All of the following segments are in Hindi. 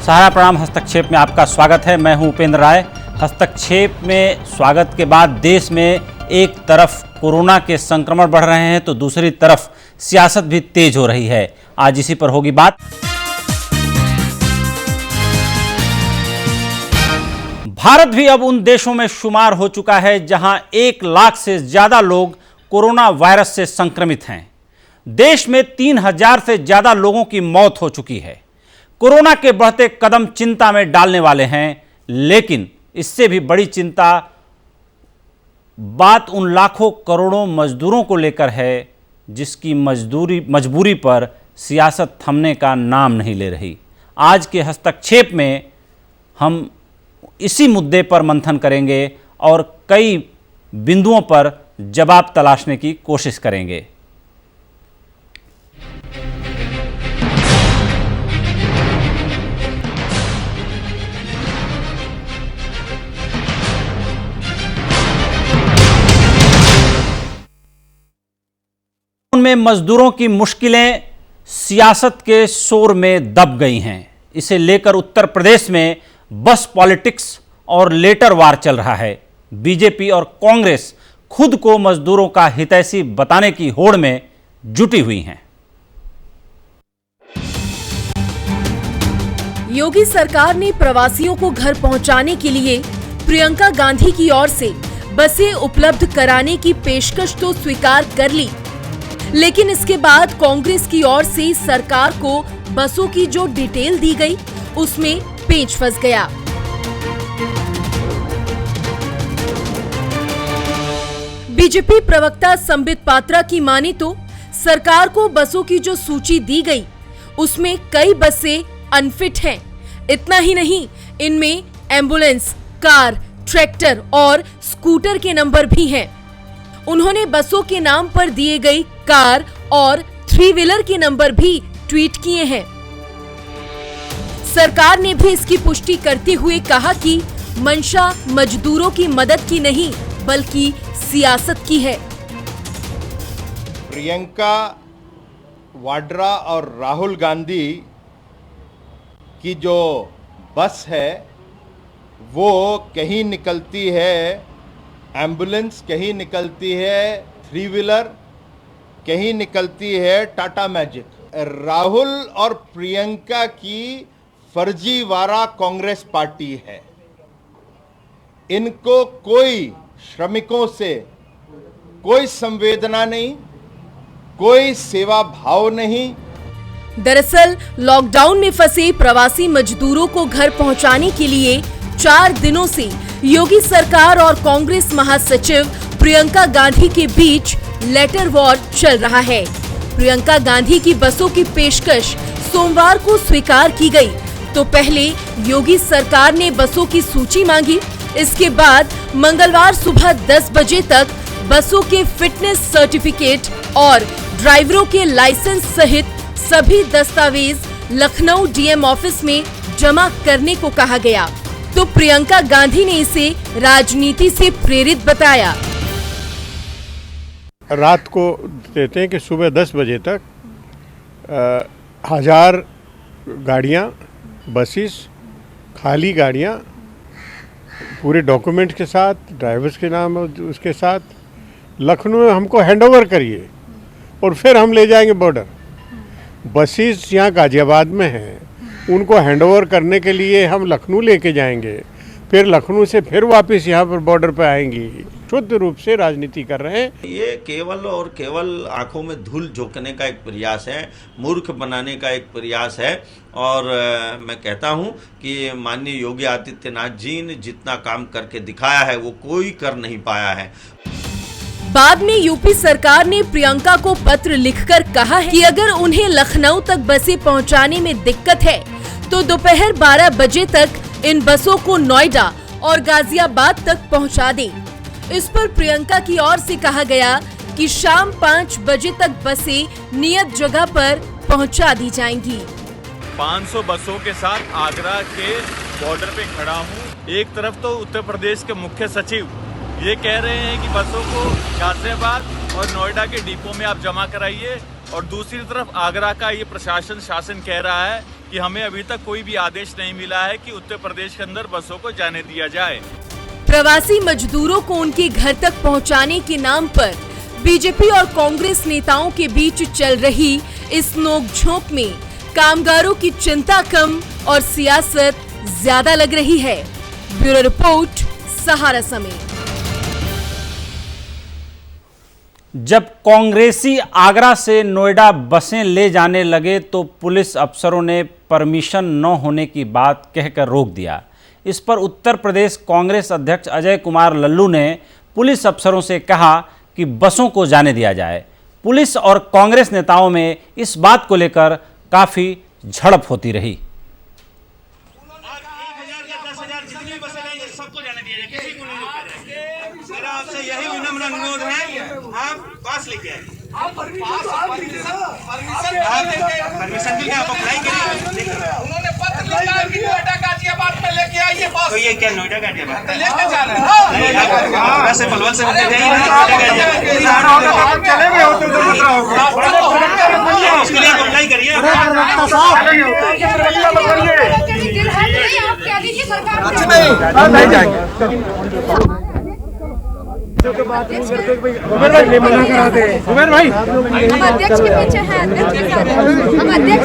सहारा प्रणाम हस्तक्षेप में आपका स्वागत है। मैं हूं उपेंद्र राय। हस्तक्षेप में स्वागत के बाद देश में एक तरफ कोरोना के संक्रमण बढ़ रहे हैं तो दूसरी तरफ सियासत भी तेज हो रही है। आज इसी पर होगी बात। भारत भी अब उन देशों में शुमार हो चुका है जहां 1 लाख से ज्यादा लोग कोरोना वायरस से संक्रमित हैं। देश में 3000 से ज्यादा लोगों की मौत हो चुकी है। कोरोना के बढ़ते कदम चिंता में डालने वाले हैं, लेकिन इससे भी बड़ी चिंता बात उन लाखों करोड़ों मजदूरों को लेकर है जिसकी मजबूरी पर सियासत थमने का नाम नहीं ले रही। आज के हस्तक्षेप में हम इसी मुद्दे पर मंथन करेंगे और कई बिंदुओं पर जवाब तलाशने की कोशिश करेंगे। उनमें मजदूरों की मुश्किलें सियासत के शोर में दब गई हैं। इसे लेकर उत्तर प्रदेश में बस पॉलिटिक्स और लेटर वार चल रहा है। बीजेपी और कांग्रेस खुद को मजदूरों का हितैषी बताने की होड़ में जुटी हुई हैं। योगी सरकार ने प्रवासियों को घर पहुंचाने के लिए प्रियंका गांधी की ओर से बसें उपलब्ध कराने की पेशकश तो स्वीकार कर ली, लेकिन इसके बाद कांग्रेस की ओर से सरकार को बसों की जो डिटेल दी गई उसमें पेच फंस गया। बीजेपी प्रवक्ता संबित पात्रा की माने तो सरकार को बसों की जो सूची दी गई उसमें कई बसें अनफिट हैं। इतना ही नहीं, इनमें एम्बुलेंस, कार, ट्रैक्टर और स्कूटर के नंबर भी हैं। उन्होंने बसों के नाम पर दिए गई कार और 3 व्हीलर के नंबर भी ट्वीट किए हैं। सरकार ने भी इसकी पुष्टि करते हुए कहा कि मंशा मजदूरों की मदद की नहीं बल्कि सियासत की है। प्रियंका वाड्रा और राहुल गांधी की जो बस है वो कहीं निकलती है एम्बुलेंस, कहीं निकलती है 3 व्हीलर, कहीं निकलती है टाटा मैजिक। राहुल और प्रियंका की फर्जीवाड़ा कांग्रेस पार्टी है। इनको कोई श्रमिकों से कोई संवेदना नहीं, कोई सेवा भाव नहीं। दरअसल लॉकडाउन में फंसे प्रवासी मजदूरों को घर पहुंचाने के लिए 4 दिनों से योगी सरकार और कांग्रेस महासचिव प्रियंका गांधी के बीच लेटर वॉर चल रहा है। प्रियंका गांधी की बसों की पेशकश सोमवार को स्वीकार की गई तो पहले योगी सरकार ने बसों की सूची मांगी। इसके बाद मंगलवार सुबह 10 बजे तक बसों के फिटनेस सर्टिफिकेट और ड्राइवरों के लाइसेंस सहित सभी दस्तावेज लखनऊ डीएम ऑफिस में जमा करने को कहा गया, तो प्रियंका गांधी ने इसे राजनीति से प्रेरित बताया। रात को देते हैं कि सुबह 10 बजे तक 1000 गाड़ियाँ, बसेस, खाली गाड़ियाँ पूरे डॉक्यूमेंट के साथ, ड्राइवर्स के नाम उसके साथ लखनऊ में हमको हैंडओवर करिए और फिर हम ले जाएंगे बॉर्डर। बसेस यहाँ गाजियाबाद में हैं, उनको हैंडओवर करने के लिए हम लखनऊ लेके जाएंगे, फिर लखनऊ से फिर वापस यहाँ पर बॉर्डर पे आएंगी। शुद्ध रूप से राजनीति कर रहे हैं। ये केवल और केवल आंखों में धूल झोंकने का एक प्रयास है, मूर्ख बनाने का एक प्रयास है। और मैं कहता हूं कि माननीय योगी आदित्यनाथ जी ने जितना काम करके दिखाया है वो कोई कर नहीं पाया है। बाद में यूपी सरकार ने प्रियंका को पत्र लिखकर कहा है कि अगर उन्हें लखनऊ तक बसें पहुंचाने में दिक्कत है तो दोपहर 12 बजे तक इन बसों को नोएडा और गाजियाबाद तक पहुंचा दें। इस पर प्रियंका की ओर से कहा गया कि शाम 5 बजे तक बसें नियत जगह पर पहुंचा दी जाएंगी। 500 बसों के साथ आगरा के बॉर्डर पे खड़ा हूँ। एक तरफ तो उत्तर प्रदेश के मुख्य सचिव ये कह रहे हैं कि बसों को गाजियाबाद और नोएडा के डिपो में आप जमा कराइए, और दूसरी तरफ आगरा का ये प्रशासन शासन कह रहा है कि हमें अभी तक कोई भी आदेश नहीं मिला है कि उत्तर प्रदेश के अंदर बसों को जाने दिया जाए। प्रवासी मजदूरों को उनके घर तक पहुंचाने के नाम पर बीजेपी और कांग्रेस नेताओं के बीच चल रही इस नोकझोंक में कामगारों की चिंता कम और सियासत ज्यादा लग रही है। ब्यूरो रिपोर्ट, सहारा समय। जब कांग्रेसी आगरा से नोएडा बसें ले जाने लगे तो पुलिस अफसरों ने परमिशन न होने की बात कहकर रोक दिया। इस पर उत्तर प्रदेश कांग्रेस अध्यक्ष अजय कुमार लल्लू ने पुलिस अफसरों से कहा कि बसों को जाने दिया जाए। पुलिस और कांग्रेस नेताओं में इस बात को लेकर काफी झड़प होती रही। सबको जाने दिया जाए, किसी को नहीं रोका जाए। मेरा आपसे यही विनम्र अनुरोध है, आप पास लेके आइए। परमिशन भी आप अप्लाई करिए। उन्होंने पत्र लिखा कि नोएडा गाजियाबाद में लेके आइए पास। तो ये क्या नोएडा गाजियाबाद लेके जा रहे हैं? वैसे पलवल से होते जाइए चले गए होते तो उसके लिए अप्लाई करिए। नहीं जाएंगे। उमेर भाई हम अध्यक्ष के पीछे हैं, अध्यक्ष के साथ हम अध्यक्ष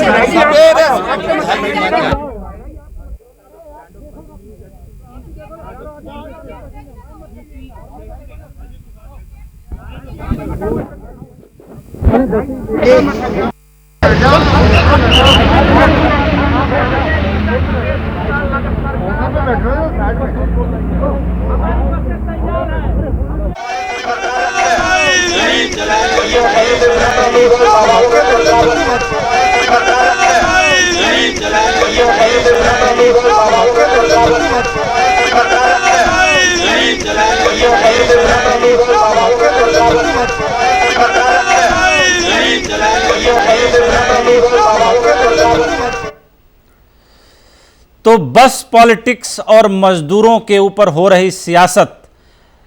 तो बस पॉलिटिक्स और मजदूरों के ऊपर हो रही सियासत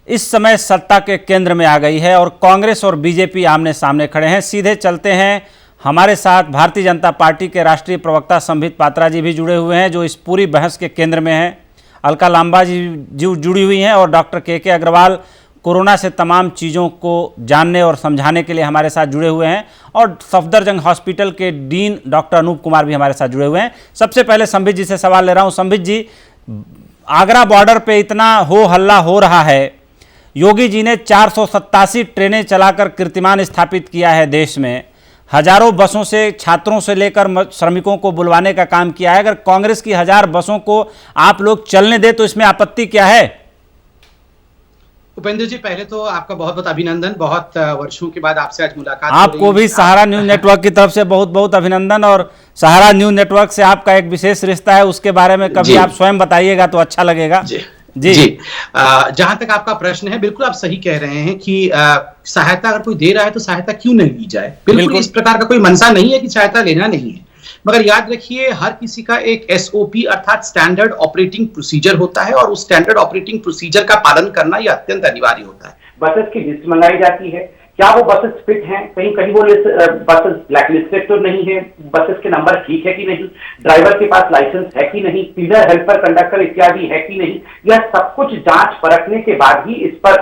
इस समय सत्ता के केंद्र में आ गई है और कांग्रेस और बीजेपी आमने सामने खड़े हैं। सीधे चलते हैं, हमारे साथ भारतीय जनता पार्टी के राष्ट्रीय प्रवक्ता संबित पात्रा जी भी जुड़े हुए हैं जो इस पूरी बहस के केंद्र में हैं। अलका लांबा जी जुड़ी हुई हैं और डॉक्टर के अग्रवाल कोरोना से तमाम चीज़ों को जानने और समझाने के लिए हमारे साथ जुड़े हुए हैं और सफदरजंग हॉस्पिटल के डीन डॉक्टर अनूप कुमार भी हमारे साथ जुड़े हुए हैं। सबसे पहले संबित जी से सवाल ले रहा हूं। संबित जी, आगरा बॉर्डर पे इतना हो हल्ला हो रहा है, योगी जी ने 487 ट्रेनें चलाकर कीर्तिमान स्थापित किया है देश में, हजारों बसों से छात्रों से लेकर श्रमिकों को बुलवाने का काम किया है। अगर कांग्रेस की 1000 बसों को आप लोग चलने दे तो इसमें आपत्ति क्या है? उपेंद्र जी, पहले तो आपका बहुत बहुत अभिनंदन। बहुत वर्षों के बाद आपसे आज मुलाकात आपको भी सहारा न्यूज नेटवर्क की तरफ से बहुत बहुत अभिनंदन। और सहारा न्यूज नेटवर्क से आपका एक विशेष रिश्ता है, उसके बारे में कभी आप स्वयं बताइएगा तो अच्छा लगेगा। जी। जहां तक आपका प्रश्न है, बिल्कुल आप सही कह रहे हैं कि सहायता अगर कोई दे रहा है तो सहायता क्यों नहीं ली जाए। बिल्कुल इस प्रकार का कोई मनसा नहीं है कि सहायता लेना नहीं है, मगर याद रखिए हर किसी का एक SOP अर्थात स्टैंडर्ड ऑपरेटिंग प्रोसीजर होता है और उस स्टैंडर्ड ऑपरेटिंग प्रोसीजर का पालन करना यह अत्यंत अनिवार्य होता है। बसेस की लिस्ट बनाई जाती है, क्या वो बसेस फिट हैं, कहीं कहीं वो बसेस ब्लैकलिस्टेड तो नहीं है, बसेस के नंबर ठीक है कि नहीं, ड्राइवर के पास लाइसेंस है कि नहीं, क्लीनर, हेल्पर, कंडक्टर इत्यादि है कि नहीं, यह सब कुछ जांच परखने के बाद ही इस पर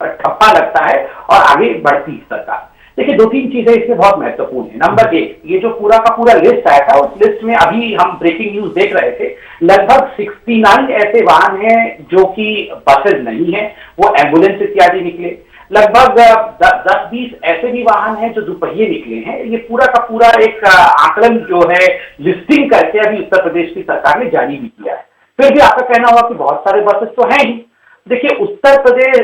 ठप्पा लगता है और आगे बढ़ती सरकार। देखिए 2-3 चीजें इसमें बहुत महत्वपूर्ण है। नंबर 1, ये जो पूरा का पूरा लिस्ट आया था, उस लिस्ट में अभी हम ब्रेकिंग न्यूज देख रहे थे, लगभग 69 ऐसे वाहन हैं जो कि बसेज नहीं है, वो एम्बुलेंस इत्यादि निकले। लगभग 10-20 ऐसे भी वाहन हैं जो दुपहिए निकले हैं। ये पूरा का पूरा एक आकलन जो है लिस्टिंग करके अभी उत्तर प्रदेश की सरकार ने जारी भी किया है। फिर भी आपका कहना होगा कि बहुत सारे बसेस तो हैं ही। देखिए उत्तर प्रदेश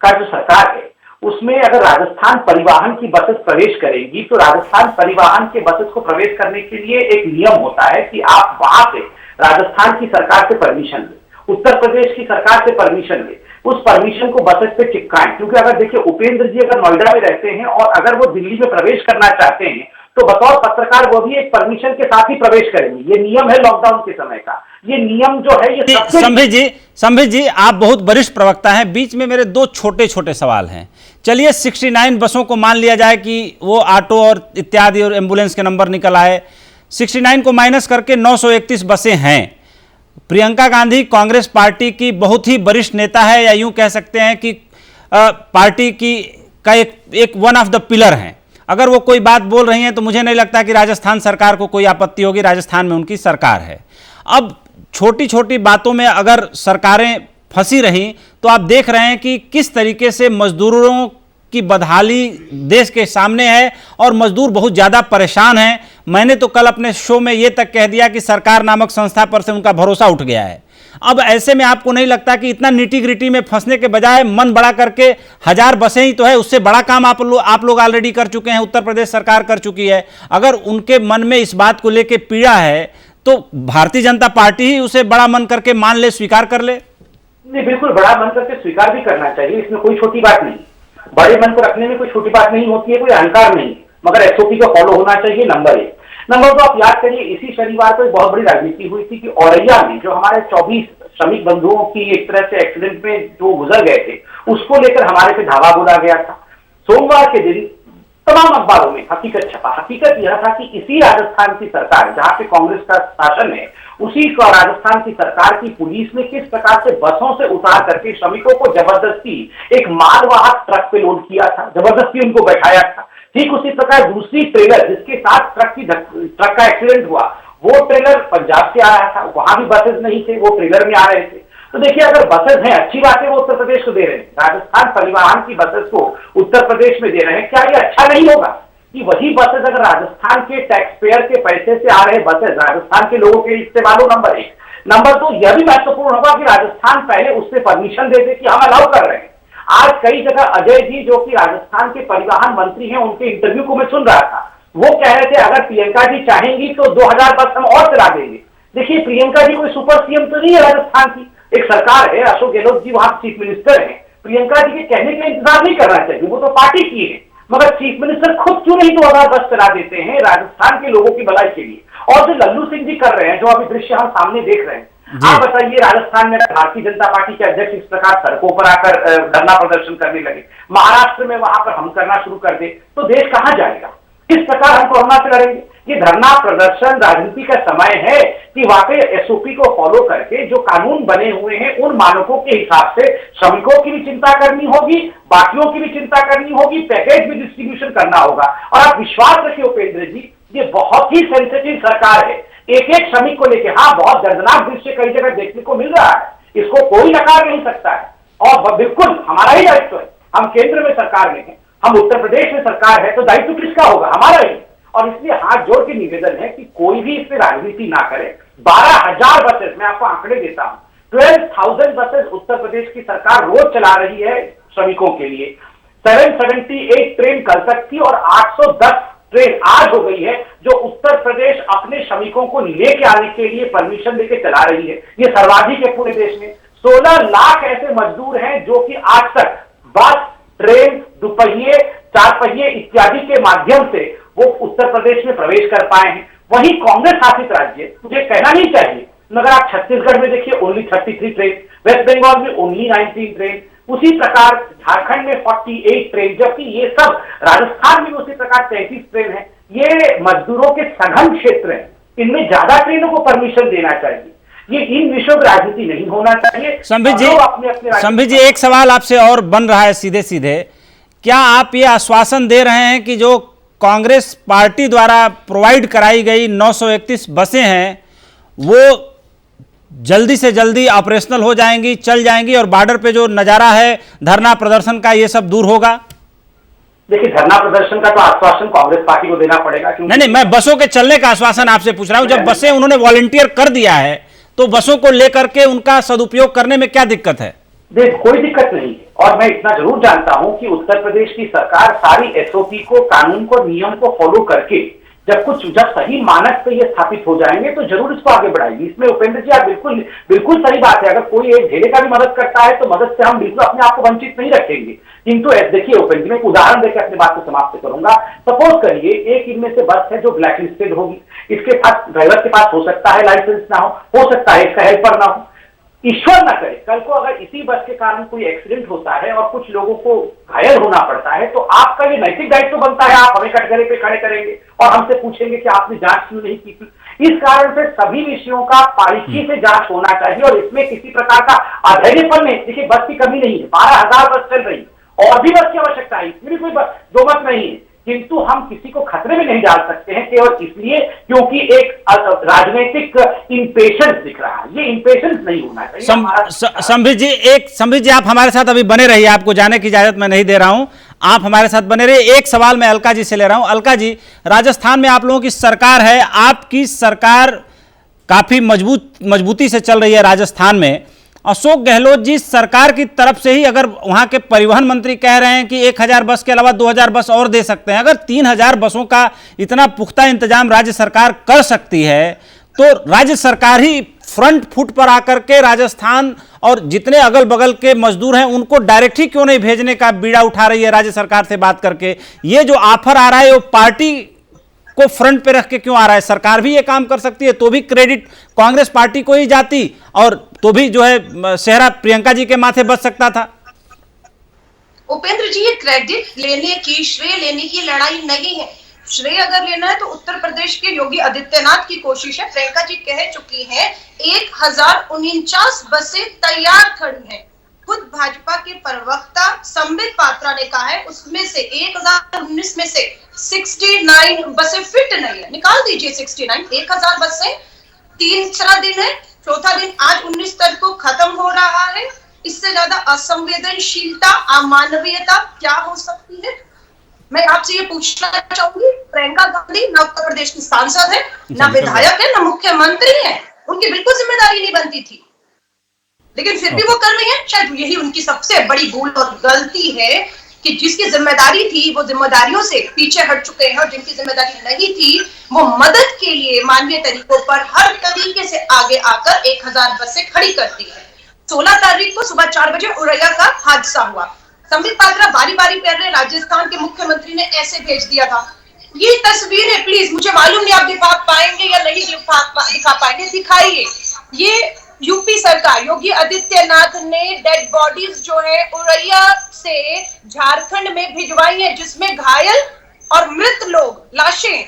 का जो सरकार है उसमें अगर राजस्थान परिवहन की बसेस प्रवेश करेंगी तो राजस्थान परिवहन के बसेस को प्रवेश करने के लिए एक नियम होता है कि आप वहां से राजस्थान की सरकार से परमिशन लें, उत्तर प्रदेश की सरकार से परमिशन लें, उस परमिशन को बसेस पे चिपकाएं। क्योंकि अगर देखिए उपेंद्र जी अगर नोएडा में रहते हैं और अगर वो दिल्ली में प्रवेश करना चाहते हैं तो बतौर पत्रकार वो भी एक परमिशन के साथ ही प्रवेश करेंगे। ये नियम है लॉकडाउन के समय का, ये नियम जो है ये संबित जी आप बहुत वरिष्ठ प्रवक्ता हैं, बीच में मेरे 2 छोटे छोटे सवाल हैं। चलिए 69 बसों को मान लिया जाए कि वो ऑटो और इत्यादि और एम्बुलेंस के नंबर निकल आए, 69 को माइनस करके 931 बसें हैं। प्रियंका गांधी कांग्रेस पार्टी की बहुत ही वरिष्ठ नेता है, या यूं कह सकते हैं कि पार्टी की का एक वन ऑफ द पिलर हैं। अगर वो कोई बात बोल रही हैं तो मुझे नहीं लगता कि राजस्थान सरकार को कोई आपत्ति होगी। राजस्थान में उनकी सरकार है। अब छोटी छोटी बातों में अगर सरकारें फंसी रहीं तो आप देख रहे हैं कि किस तरीके से मजदूरों की बदहाली देश के सामने है और मजदूर बहुत ज़्यादा परेशान हैं। मैंने तो कल अपने शो में ये तक कह दिया कि सरकार नामक संस्था पर से उनका भरोसा उठ गया है। अब ऐसे में आपको नहीं लगता कि इतना निटी ग्रिटी में फंसने के बजाय मन बड़ा करके 1000 बसें ही तो है, उससे बड़ा काम आप लोग ऑलरेडी कर चुके हैं, उत्तर प्रदेश सरकार कर चुकी है। अगर उनके मन में इस बात को लेकर पीड़ा है तो भारतीय जनता पार्टी ही उसे बड़ा मन करके मान ले, स्वीकार कर ले। नहीं, बिल्कुल बड़ा मन करके स्वीकार भी करना चाहिए, इसमें कोई छोटी बात नहीं। बड़े मन को रखने में कोई छोटी बात नहीं होती है, कोई अहंकार नहीं, मगर एसओपी का फॉलो होना चाहिए, नंबर 1। नंबर 2, आप याद करिए इसी शनिवार को एक बहुत बड़ी राजनीति हुई थी कि औरैया में जो हमारे 24 श्रमिक बंधुओं की एक तरह से एक्सीडेंट में जो गुजर गए थे, उसको लेकर हमारे पे धावा बोला गया था। सोमवार के दिन तमाम अखबारों में हकीकत छपा। हकीकत यह था कि इसी राजस्थान की सरकार जहां पे कांग्रेस का शासन है, उसी का राजस्थान की सरकार की पुलिस ने किस प्रकार से बसों से उतार करके श्रमिकों को जबरदस्ती एक मालवाहक ट्रक पे लोड किया था, जबरदस्ती उनको बैठाया था। ठीक उसी प्रकार दूसरी ट्रेलर जिसके साथ ट्रक का एक्सीडेंट हुआ, वो ट्रेलर पंजाब से आ रहा था, वहां भी बसेस नहीं थे, वो ट्रेलर में आ रहे थे। तो देखिए, अगर बसेस हैं, अच्छी बात है, वो उत्तर प्रदेश को दे रहे हैं, राजस्थान परिवहन की बसेस को उत्तर प्रदेश में दे रहे हैं, क्या ये अच्छा नहीं होगा कि वही बसेस अगर राजस्थान के टैक्स पेयर के पैसे से आ रहे बसेस राजस्थान के लोगों के इस्तेमाल हो? नंबर 1। नंबर 2, यह भी महत्वपूर्ण होगा कि राजस्थान पहले उससे परमिशन दे दे कि हम अलाउ कर रहे हैं। आज कई जगह अजय जी जो कि राजस्थान के परिवहन मंत्री हैं, उनके इंटरव्यू को मैं सुन रहा था, वो कह रहे थे अगर प्रियंका जी चाहेंगी तो 2000 बस हम और चला देंगे। देखिए, प्रियंका जी कोई सुपर सीएम तो नहीं है राजस्थान की, एक सरकार है, अशोक गहलोत जी वहां चीफ मिनिस्टर हैं। प्रियंका जी के कहने का इंतजार नहीं करना चाहिए, वो तो पार्टी की है, मगर चीफ मिनिस्टर खुद क्यों नहीं 2000 बस चला देते हैं राजस्थान के लोगों की भलाई के लिए? और जो लल्लू सिंह जी कर रहे हैं, जो अभी दृश्य हम सामने देख रहे हैं, आप बताइए, राजस्थान में भारतीय जनता पार्टी के अध्यक्ष इस प्रकार सड़कों पर आकर धरना प्रदर्शन करने लगे, महाराष्ट्र में वहां पर हम करना शुरू कर दे, तो देश कहां जाएगा? किस प्रकार हम कोरोना से लड़ेंगे? ये धरना प्रदर्शन राजनीति का समय है कि वाकई एसओपी को फॉलो करके जो कानून बने हुए हैं उन मानकों के हिसाब से श्रमिकों की भी चिंता करनी होगी, बाकियों की भी चिंता करनी होगी, पैकेज भी डिस्ट्रीब्यूशन करना होगा। और आप विश्वास रखिए उपेंद्र जी, ये बहुत ही सेंसिटिव सरकार है, एक एक श्रमिक को लेकर। हाँ, बहुत दर्दनाक दृश्य कई जगह देखने को मिल रहा है, इसको कोई नकार नहीं सकता है, और बिल्कुल हमारा ही दायित्व है। हम केंद्र में सरकार में हैं, हम उत्तर प्रदेश में सरकार है, तो दायित्व किसका होगा? हमारा ही। और इसलिए हाथ जोड़ के निवेदन है कि कोई भी इसमें राजनीति ना करे। 12000 बसेस, मैं आपको आंकड़े देता हूं, 12,000 बसेस उत्तर प्रदेश की सरकार रोज चला रही है श्रमिकों के लिए। 778 ट्रेन कल तक थी और 810 ट्रेन आज हो गई है, जो उत्तर प्रदेश अपने श्रमिकों को लेके आने के लिए परमिशन लेके चला रही है। ये सर्वाधिक है पूरे देश में। 16 लाख ऐसे मजदूर हैं जो कि आज तक बस, ट्रेन, दुपहिए, 4 पहिए इत्यादि के माध्यम से वो उत्तर प्रदेश में प्रवेश कर पाए हैं। वही कांग्रेस शासित राज्य, मुझे कहना नहीं चाहिए, मगर आप छत्तीसगढ़ में देखिए ओनली 33 ट्रेन, वेस्ट बंगाल में ओनली 19 ट्रेन, उसी प्रकार झारखंड में 48 ट्रेन, जबकि ये सब राजस्थान में उसी प्रकार 33 ट्रेन है। ये मजदूरों के सघन क्षेत्र हैं, इनमें ज्यादा ट्रेनों को परमिशन देना चाहिए। ये इन विषयों की राजनीति नहीं होना चाहिए। संबित जी, एक सवाल आपसे और बन रहा है सीधे सीधे, क्या आप ये आश्वासन दे रहे हैं कि जो कांग्रेस पार्टी द्वारा प्रोवाइड कराई गई 931 बसें हैं वो जल्दी से जल्दी ऑपरेशनल हो जाएंगी, चल जाएंगी, और बॉर्डर पे जो नजारा है धरना प्रदर्शन का, ये सब दूर होगा? देखिए, धरना प्रदर्शन का तो आश्वासन कांग्रेस पार्टी को देना पड़ेगा। नहीं, मैं बसों के चलने का आश्वासन आपसे पूछ रहा हूं। जब बसें उन्होंने वॉलंटियर कर दिया है तो बसों को लेकर के उनका सदुपयोग करने में क्या दिक्कत है? देख, कोई दिक्कत नहीं है, और मैं इतना जरूर जानता हूं कि उत्तर प्रदेश की सरकार सारी एसओपी को, कानून को, नियम को फॉलो करके जब सही मानक पे ये स्थापित हो जाएंगे तो जरूर इसको आगे बढ़ाएगी। इसमें उपेंद्र जी, आप बिल्कुल सही बात है। अगर कोई एक ढेले का भी मदद करता है तो मदद से हम बिल्कुल अपने आप को वंचित नहीं रखेंगे। किंतु देखिए उपेंद्र जी, मैं एक उदाहरण देकर अपनी बात को समाप्त करूंगा। सपोज करिए एक इनमें से बस है जो ब्लैक लिस्टेड होगी, इसके पास ड्राइवर के पास हो सकता है लाइसेंस ना हो सकता है इसका हेल्पर ना हो। ईश्वर न करे कल को अगर इसी बस के कारण कोई एक्सीडेंट होता है और कुछ लोगों को घायल होना पड़ता है, तो आपका ये नैतिक दायित्व बनता है, आप हमें कटघरे पे खड़े करेंगे और हमसे पूछेंगे कि आपने जांच क्यों नहीं की थी। इस कारण से सभी विषयों का बारीकी से जांच होना चाहिए और इसमें किसी प्रकार का अधैर्यपन नहीं। देखिए, बस की कमी नहीं है, 12,000 बस चल रही है और भी बस की आवश्यकता है, इसमें भी कोई दो मत नहीं है, किंतु हम किसी को खतरे में नहीं डाल सकते हैं केवल इसलिए क्योंकि एक राजनीतिक इंपेशेंस दिख रहा है। ये इंपेशेंस नहीं होना चाहिए। संबित जी आप हमारे साथ अभी बने रहिए, आपको जाने की इजाजत मैं नहीं दे रहा हूं, आप हमारे साथ बने रहिए। एक सवाल मैं अलका जी से ले रहा हूं। अलका जी, राजस्थान में आप लोगों की सरकार है, आपकी सरकार काफी मजबूती से चल रही है राजस्थान में। अशोक गहलोत जी सरकार की तरफ से ही, अगर वहां के परिवहन मंत्री कह रहे हैं कि 1000 बस के अलावा 2000 बस और दे सकते हैं, अगर 3000 बसों का इतना पुख्ता इंतजाम राज्य सरकार कर सकती है, तो राज्य सरकार ही फ्रंट फुट पर आकर के राजस्थान और जितने अगल बगल के मजदूर हैं उनको डायरेक्ट ही क्यों नहीं भेजने का बीड़ा उठा रही है राज्य सरकार से बात करके? ये जो ऑफर आ रहा है वो पार्टी को फ्रंट पे रख के क्यों आ रहा है? सरकार भी ये काम कर सकती है, तो भी क्रेडिट कांग्रेस पार्टी को ही जाती और तो भी जो है सेहरा प्रियंका जी के माथे बच सकता था। उपेंद्र जी, ये क्रेडिट लेने की, श्रेय लेने की लड़ाई नहीं है। श्रेय अगर लेना है तो उत्तर प्रदेश के योगी आदित्यनाथ की कोशिश है। प्रियंका जी कह चुकी हैं 1049 बसें तैयार खड़ी हैं। खुद भाजपा के प्रवक्ता संबित पात्रा ने कहा है उसमें से 1019 में से 69 बसें फिट नहीं है। निकाल दीजिए 69, 1000 बसें, तीसरा दिन है, चौथा दिन आज 19 तारीख को खत्म हो रहा है। इससे ज्यादा असंवेदनशीलता, अमानवीयता क्या हो सकती है? मैं आपसे ये पूछना चाहूंगी, प्रियंका गांधी ना उत्तर प्रदेश की सांसद है, ना विधायक है, ना मुख्यमंत्री है, उनकी बिल्कुल जिम्मेदारी नहीं बनती थी, लेकिन फिर भी वो कर रही है। शायद यही उनकी सबसे बड़ी भूल और गलती है कि जिसकी जिम्मेदारी थी वो जिम्मेदारियों से पीछे हट चुके हैं और जिनकी जिम्मेदारी नहीं थी वो मदद के लिए मानवीय तरीकों पर हर तरीके से आगे आकर 1000 बसें खड़ी करती है। 16 तारीख को सुबह 4 बजे उरैया का हादसा हुआ। संबित पात्रा बारी बारी कह रहे राजस्थान के मुख्यमंत्री ने ऐसे भेज दिया था। ये तस्वीर है, प्लीज, मुझे मालूम नहीं आप दिखा पाएंगे या नहीं दिखा पाएंगे, दिखाइए। ये यूपी सरकार योगी आदित्यनाथ ने डेड बॉडीज जो है उरैया से झारखंड में भिजवाई है, जिसमें घायल और मृत लोग लाशें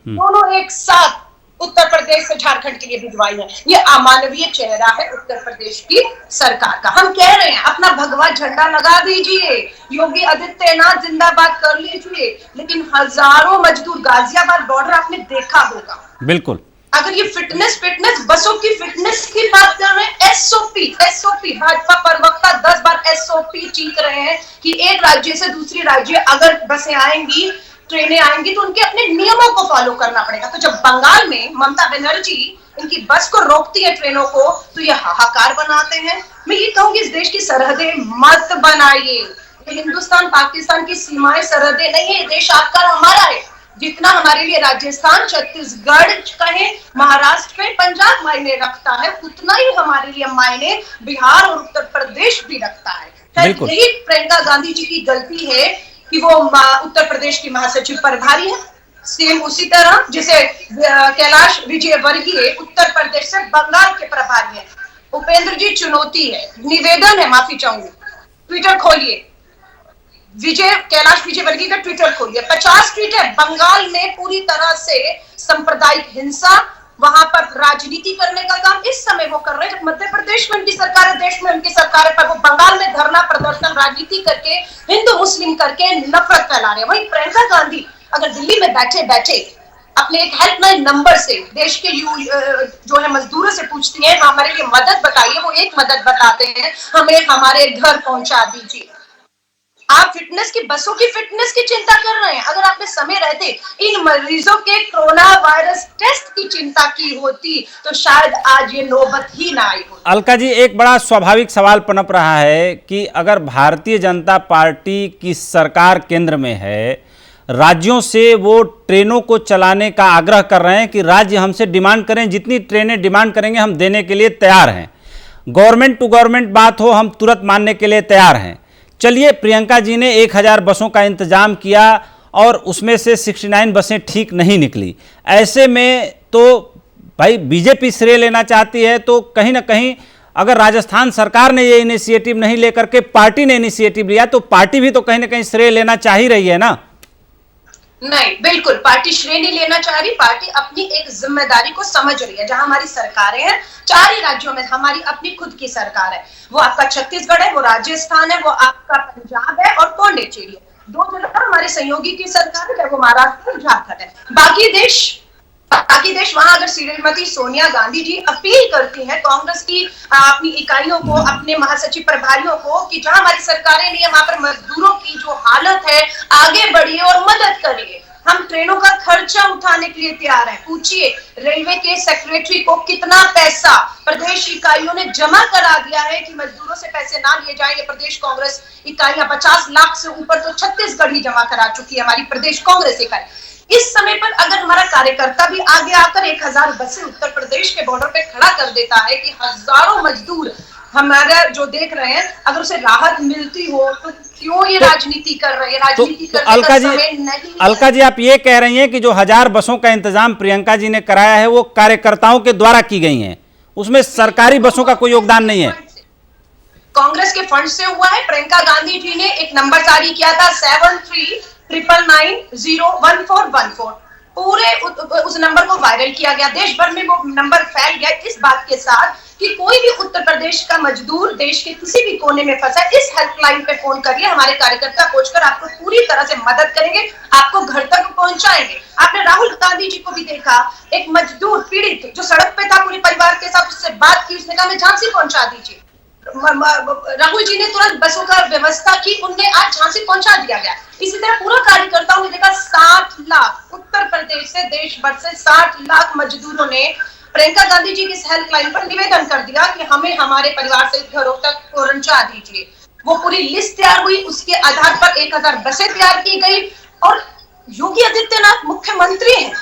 दोनों एक साथ उत्तर प्रदेश से झारखंड के लिए भिजवाई है। ये अमानवीय चेहरा है उत्तर प्रदेश की सरकार का। हम कह रहे हैं अपना भगवा झंडा लगा दीजिए, योगी आदित्यनाथ जिंदाबाद कर लीजिए, लेकिन हजारों मजदूर गाजियाबाद बॉर्डर आपने देखा होगा। बिल्कुल, अगर ये फिटनेस बसों की फिटनेस की बात कर रहे हैं, एसओपी भाजपा प्रवक्ता 10 बार एसओपी चीख रहे हैं कि एक राज्य से दूसरी राज्य अगर बसें आएंगी, ट्रेनें आएंगी तो उनके अपने नियमों को फॉलो करना पड़ेगा। तो जब बंगाल में ममता बनर्जी इनकी बस को रोकती है ट्रेनों को, तो ये हाहाकार बनाते हैं। मैं ये कहूंगी इस देश की सरहदें मत बनाइए। हिंदुस्तान पाकिस्तान की सीमाएं सरहदें नहीं है, देश आपका हमारा है। जितना हमारे लिए राजस्थान, छत्तीसगढ़ कहे, महाराष्ट्र में पंजाब मायने रखता है, उतना ही हमारे लिए मायने बिहार और उत्तर प्रदेश भी रखता है। यही प्रियंका गांधी जी की गलती है कि वो उत्तर प्रदेश की महासचिव प्रभारी है। सेम उसी तरह जैसे कैलाश विजयवर्गीय उत्तर प्रदेश से बंगाल के प्रभारी है। उपेंद्र जी, चुनौती है, निवेदन है, माफी चाहूंगी, ट्विटर खोलिए, कैलाश विजयवर्गीय का ट्विटर खोलिए, 50 ट्वीट है। बंगाल में पूरी तरह से सांप्रदायिक हिंसा, वहां पर राजनीति करने का काम इस समय वो कर रहे हैं जब मध्य प्रदेश में उनकी सरकार है, देश में उनकी सरकार है, पर वो बंगाल में धरना प्रदर्शन, राजनीति करके, हिंदू मुस्लिम करके नफरत फैला रहे हैं। वहीं प्रियंका गांधी अगर दिल्ली में बैठे बैठे अपने एक हेल्पलाइन नंबर से देश के जो है मजदूरों से पूछती है हमारे लिए मदद बताइए, वो एक मदद बताते हैं, हमें हमारे घर पहुंचा दीजिए। आप फिटनेस की, बसों की फिटनेस की चिंता कर रहे हैं। अगर आपने समय रहते इन मरीजों के कोरोना वायरस टेस्ट की चिंता की होती तो शायद आज ये नौबत ही ना आई होती। अलका जी, एक बड़ा स्वाभाविक सवाल पनप रहा है कि अगर भारतीय जनता पार्टी की सरकार केंद्र में है, राज्यों से वो ट्रेनों को चलाने का आग्रह कर रहे हैं कि राज्य हमसे डिमांड करें, जितनी ट्रेनें डिमांड करेंगे हम देने के लिए तैयार हैं, गवर्नमेंट टू गवर्नमेंट बात हो हम तुरंत मानने के लिए तैयार हैं। चलिए, प्रियंका जी ने 1000 बसों का इंतजाम किया और उसमें से 69 बसें ठीक नहीं निकली। ऐसे में तो भाई बीजेपी श्रेय लेना चाहती है, तो कहीं ना कहीं अगर राजस्थान सरकार ने ये इनिशिएटिव नहीं लेकर के पार्टी ने इनिशिएटिव लिया तो पार्टी भी तो कहीं ना कहीं श्रेय लेना चाह ही रही है ना। नहीं, बिल्कुल पार्टी श्रेय नहीं लेना चाह रही। पार्टी अपनी एक जिम्मेदारी को समझ रही है। जहां हमारी सरकारें हैं 4 ही राज्यों में, हमारी अपनी खुद की सरकार है। वो आपका छत्तीसगढ़ है, वो राजस्थान है, वो आपका पंजाब है और पौंडीचेरी है। 2 जगह हमारे सहयोगी की सरकार है, वो महाराष्ट्र और झारखंड है। बाकी देश वहां अगर श्रीमती सोनिया गांधी जी अपील करती हैं कांग्रेस की अपनी इकाइयों को, अपने महासचिव प्रभारियों को कि जहां हमारी सरकारें नहीं है वहां पर मजदूरों की जो हालत है आगे बढ़िए और मदद करिए। हम ट्रेनों का खर्चा उठाने के लिए तैयार हैं। पूछिए रेलवे के सेक्रेटरी को कितना पैसा प्रदेश इकाइयों ने जमा करा दिया है कि मजदूरों से पैसे ना लिए जाएंगे। प्रदेश कांग्रेस इकाइयां 50 लाख से ऊपर तो छत्तीसगढ़ ही जमा करा चुकी है हमारी प्रदेश कांग्रेस इकाई। इस समय पर अगर हमारा कार्यकर्ता भी आगे आकर 1000 बसें उत्तर प्रदेश के बॉर्डर पे खड़ा कर देता है कि हजारों मजदूर हमारा जो देख रहे हैं, अगर उसे राहत मिलती हो तो क्यों ये राजनीति कर रहे हैं? राजनीति करने का समय नहीं है। अलका जी, आप ये कह रही हैं कि जो 1000 बसों का इंतजाम प्रियंका जी ने कराया है वो कार्यकर्ताओं के द्वारा की गई हैं, उसमें सरकारी बसों का कोई योगदान नहीं है। कांग्रेस के फंड से हुआ है। प्रियंका गांधी जी ने एक नंबर जारी किया था 7399901414। पूरे उस नंबर को वायरल किया गया, देश भर में वो नंबर फैल गया इस बात के साथ कि कोई भी उत्तर प्रदेश का मजदूर देश के किसी भी कोने में फंसा है, इस हेल्पलाइन पे फोन करिए, हमारे कार्यकर्ता पहुंचकर आपको पूरी तरह से मदद करेंगे, आपको घर तक पहुंचाएंगे। आपने राहुल गांधी जी को भी देखा, एक मजदूर पीड़ित जो सड़क पे था, पूरे परिवार के साथ उससे बात की, उसने कहा मैं झांसी पहुंचा दीजिए। राहुल जी ने तुरंत बसों का व्यवस्था की, उनने आज झांसी पहुंचा दिया गया। इसी तरह पूरा कार्यकर्ताओं ने देखा 60 लाख उत्तर प्रदेश से, देश भर से 60 लाख मजदूरों ने प्रियंका गांधी जी की इस हेल्पलाइन पर निवेदन कर दिया कि हमें हमारे परिवार से घरों तक पहुंचा दीजिए। वो पूरी लिस्ट तैयार हुई, उसके आधार पर 1000 बसें तैयार की गई। और योगी आदित्यनाथ मुख्यमंत्री हैं,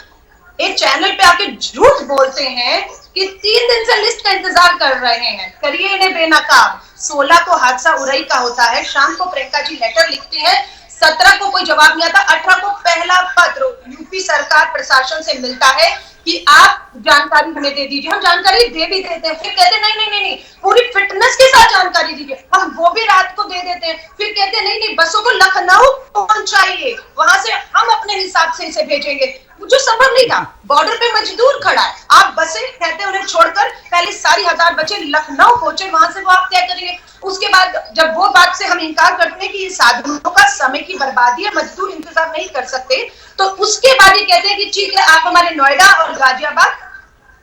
एक चैनल पे आके झूठ बोलते हैं कि 3 दिन से लिस्ट का इंतजार कर रहे हैं, करिए इन्हें बेनकाब। 16 को हादसा उरई का होता है, शाम को प्रियंका जी लेटर लिखती है, 17 को कोई जवाब नहीं आता, 18 को पहला पत्र यूपी सरकार प्रशासन से मिलता है कि आप जानकारी हमें दे दीजिए। हम जानकारी दे भी देते हैं, फिर कहते हैं नहीं, पूरी फिटनेस के साथ जानकारी दीजिए। हम वो भी रात को दे देते हैं, फिर कहते हैं नहीं, बसों को लखनऊ पहुंचाइए, वहां से हम अपने हिसाब से इसे भेजेंगे, जो संभव नहीं था। बॉर्डर पे मजदूर खड़ा है, आप बसें कहते हैं उन्हें छोड़कर पहले सारी 1000 बच्चे लखनऊ पहुंचे, वहां से वो आप तय करेंगे। उसके बाद जब वो बात से हम इनकार करते हैं कि ये साधनों का समय की बर्बादी है, मजदूर इंतजार नहीं कर सकते, तो उसके बाद ये कहते हैं कि ठीक है आप हमारे नोएडा और गाजियाबाद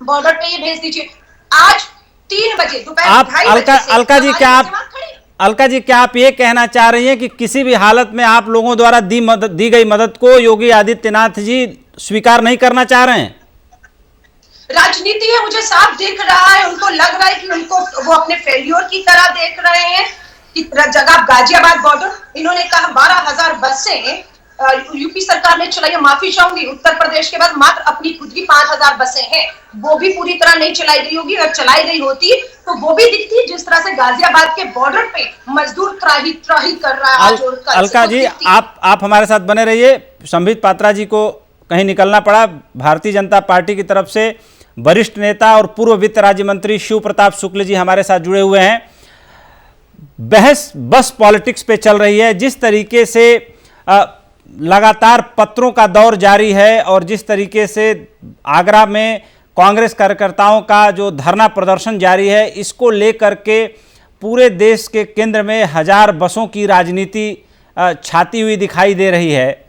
बॉर्डर पे ये भेज दीजिए। आज 3 बजे दोपहर 2:30 अलका जी, क्या आप ये कहना चाह रही हैं कि किसी भी हालत में आप लोगों द्वारा दी गई मदद को योगी आदित्यनाथ जी स्वीकार नहीं करना चाह रहे हैं? राजनीति है, मुझे साफ दिख रहा है। उनको लग रहा है कि उनको वो अपने फेल्योर की तरह देख रहे हैं कि जगह गाजियाबाद बॉर्डर, इन्होंने कहा 12000 बसें यूपी सरकार ने चलाई, माफी चाहूंगी, उत्तर प्रदेश के बाद मात्र अपनी खुद की 5000 बसें हैं, वो भी पूरी तरह नहीं चलाई गई होगी। अगर चलाई गई होती तो वो भी दिखती जिस तरह से गाजियाबाद के बॉर्डर पे मजदूर त्राही कर रहा है। अलका जी, आप हमारे साथ बने रहिए। संबित पात्रा जी को कहीं निकलना पड़ा। भारतीय जनता पार्टी की तरफ से वरिष्ठ नेता और पूर्व वित्त राज्य मंत्री शिव प्रताप शुक्ल जी हमारे साथ जुड़े हुए हैं। बहस बस पॉलिटिक्स पे चल रही है। जिस तरीके से लगातार पत्रों का दौर जारी है और जिस तरीके से आगरा में कांग्रेस कार्यकर्ताओं का जो धरना प्रदर्शन जारी है, इसको लेकर के पूरे देश के केंद्र में 1000 बसों की राजनीति छाती हुई दिखाई दे रही है।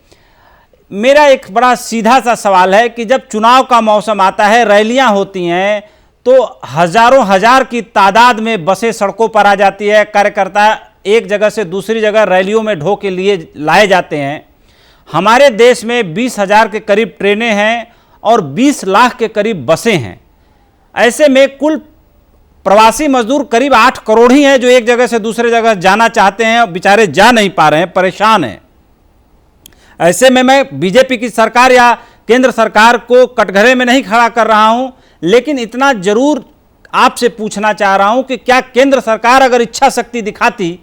मेरा एक बड़ा सीधा सा सवाल है कि जब चुनाव का मौसम आता है, रैलियां होती हैं, तो हजारों हजार की तादाद में बसें सड़कों पर आ जाती है, कार्यकर्ता एक जगह से दूसरी जगह रैलियों में ढो के लिए लाए जाते हैं। हमारे देश में 20,000 के करीब ट्रेनें हैं और 20 लाख के करीब बसें हैं। ऐसे में कुल प्रवासी मजदूर करीब 8 करोड़ ही हैं जो एक जगह से दूसरे जगह जाना चाहते हैं और बेचारे जा नहीं पा रहे हैं, परेशान हैं। ऐसे में मैं बीजेपी की सरकार या केंद्र सरकार को कटघरे में नहीं खड़ा कर रहा हूं, लेकिन इतना जरूर आपसे पूछना चाह रहा हूं कि क्या केंद्र सरकार अगर इच्छा शक्ति दिखाती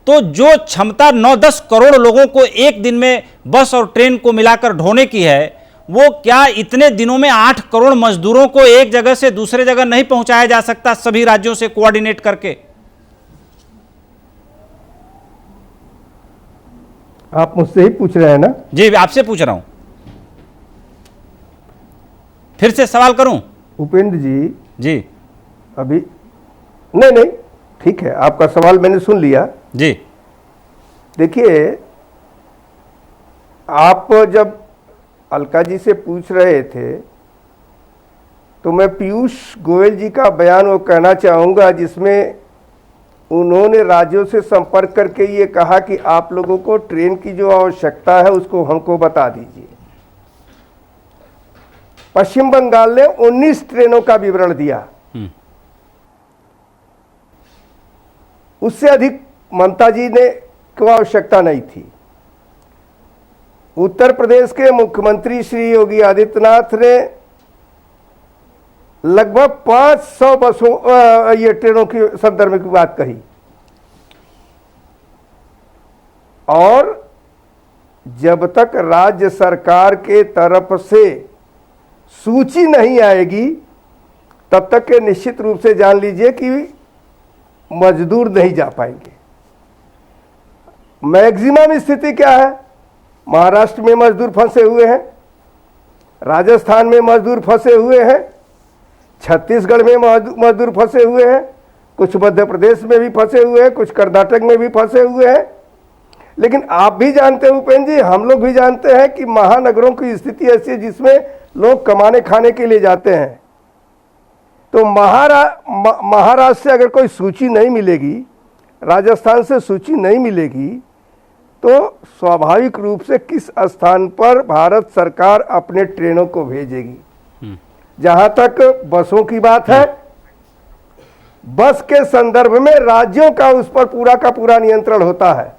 तो जो क्षमता 9-10 करोड़ लोगों को एक दिन में बस और ट्रेन को मिलाकर ढोने की है, वो क्या इतने दिनों में 8 करोड़ मजदूरों को एक जगह से दूसरे जगह नहीं पहुंचाया जा सकता सभी राज्यों से कोऑर्डिनेट करके? आप मुझसे ही पूछ रहे हैं ना? जी, आपसे पूछ रहा हूं। फिर से सवाल करूं? उपेंद्र जी अभी नहीं, ठीक है, आपका सवाल मैंने सुन लिया जी। देखिए, आप जब अलका जी से पूछ रहे थे तो मैं पीयूष गोयल जी का बयान वो कहना चाहूँगा जिसमें उन्होंने राज्यों से संपर्क करके ये कहा कि आप लोगों को ट्रेन की जो आवश्यकता है उसको हमको बता दीजिए। पश्चिम बंगाल ने 19 ट्रेनों का विवरण दिया, उससे अधिक ममता जी ने को आवश्यकता नहीं थी। उत्तर प्रदेश के मुख्यमंत्री श्री योगी आदित्यनाथ ने लगभग 500 बसों ये ट्रेनों के संदर्भ की बात कही, और जब तक राज्य सरकार के तरफ से सूची नहीं आएगी तब तक के निश्चित रूप से जान लीजिए कि मजदूर नहीं जा पाएंगे। मैक्सिमम स्थिति क्या है? महाराष्ट्र में मजदूर फंसे हुए हैं, राजस्थान में मजदूर फंसे हुए हैं, छत्तीसगढ़ में मजदूर फंसे हुए हैं, कुछ मध्य प्रदेश में भी फंसे हुए हैं, कुछ कर्नाटक में भी फंसे हुए हैं। लेकिन आप भी जानते हैं उपेंद्र जी, हम लोग भी जानते हैं कि महानगरों की स्थिति ऐसी है जिसमें लोग कमाने खाने के लिए जाते हैं। तो महाराष्ट्र से अगर कोई सूची नहीं मिलेगी, राजस्थान से सूची नहीं मिलेगी, तो स्वाभाविक रूप से किस स्थान पर भारत सरकार अपने ट्रेनों को भेजेगी। जहां तक बसों की बात है, बस के संदर्भ में राज्यों का उस पर पूरा का पूरा नियंत्रण होता है।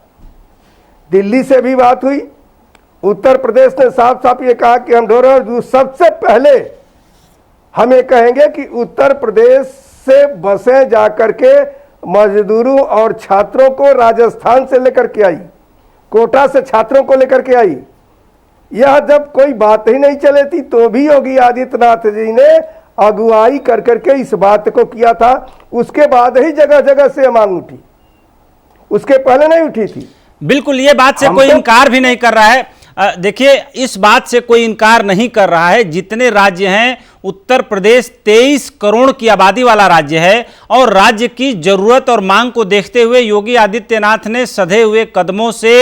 दिल्ली से भी बात हुई, उत्तर प्रदेश ने साफ साफ ये कहा कि हम ढोर सबसे पहले हम ये कहेंगे कि उत्तर प्रदेश से बसें जाकर के मजदूरों और छात्रों को राजस्थान से लेकर के आई, कोटा से छात्रों को लेकर के आई। यह जब कोई बात ही नहीं चले थी तो भी योगी आदित्यनाथ जी ने अगुवाई कर करके इस बात को किया था। उसके बाद ही जगह जगह से मांग उठी, उसके पहले नहीं उठी थी। बिल्कुल, ये बात से कोई इनकार भी नहीं कर रहा है। देखिए, इस बात से कोई इनकार नहीं कर रहा है, जितने राज्य हैं, उत्तर प्रदेश 23 करोड़ की आबादी वाला राज्य है, और राज्य की जरूरत और मांग को देखते हुए योगी आदित्यनाथ ने सधे हुए कदमों से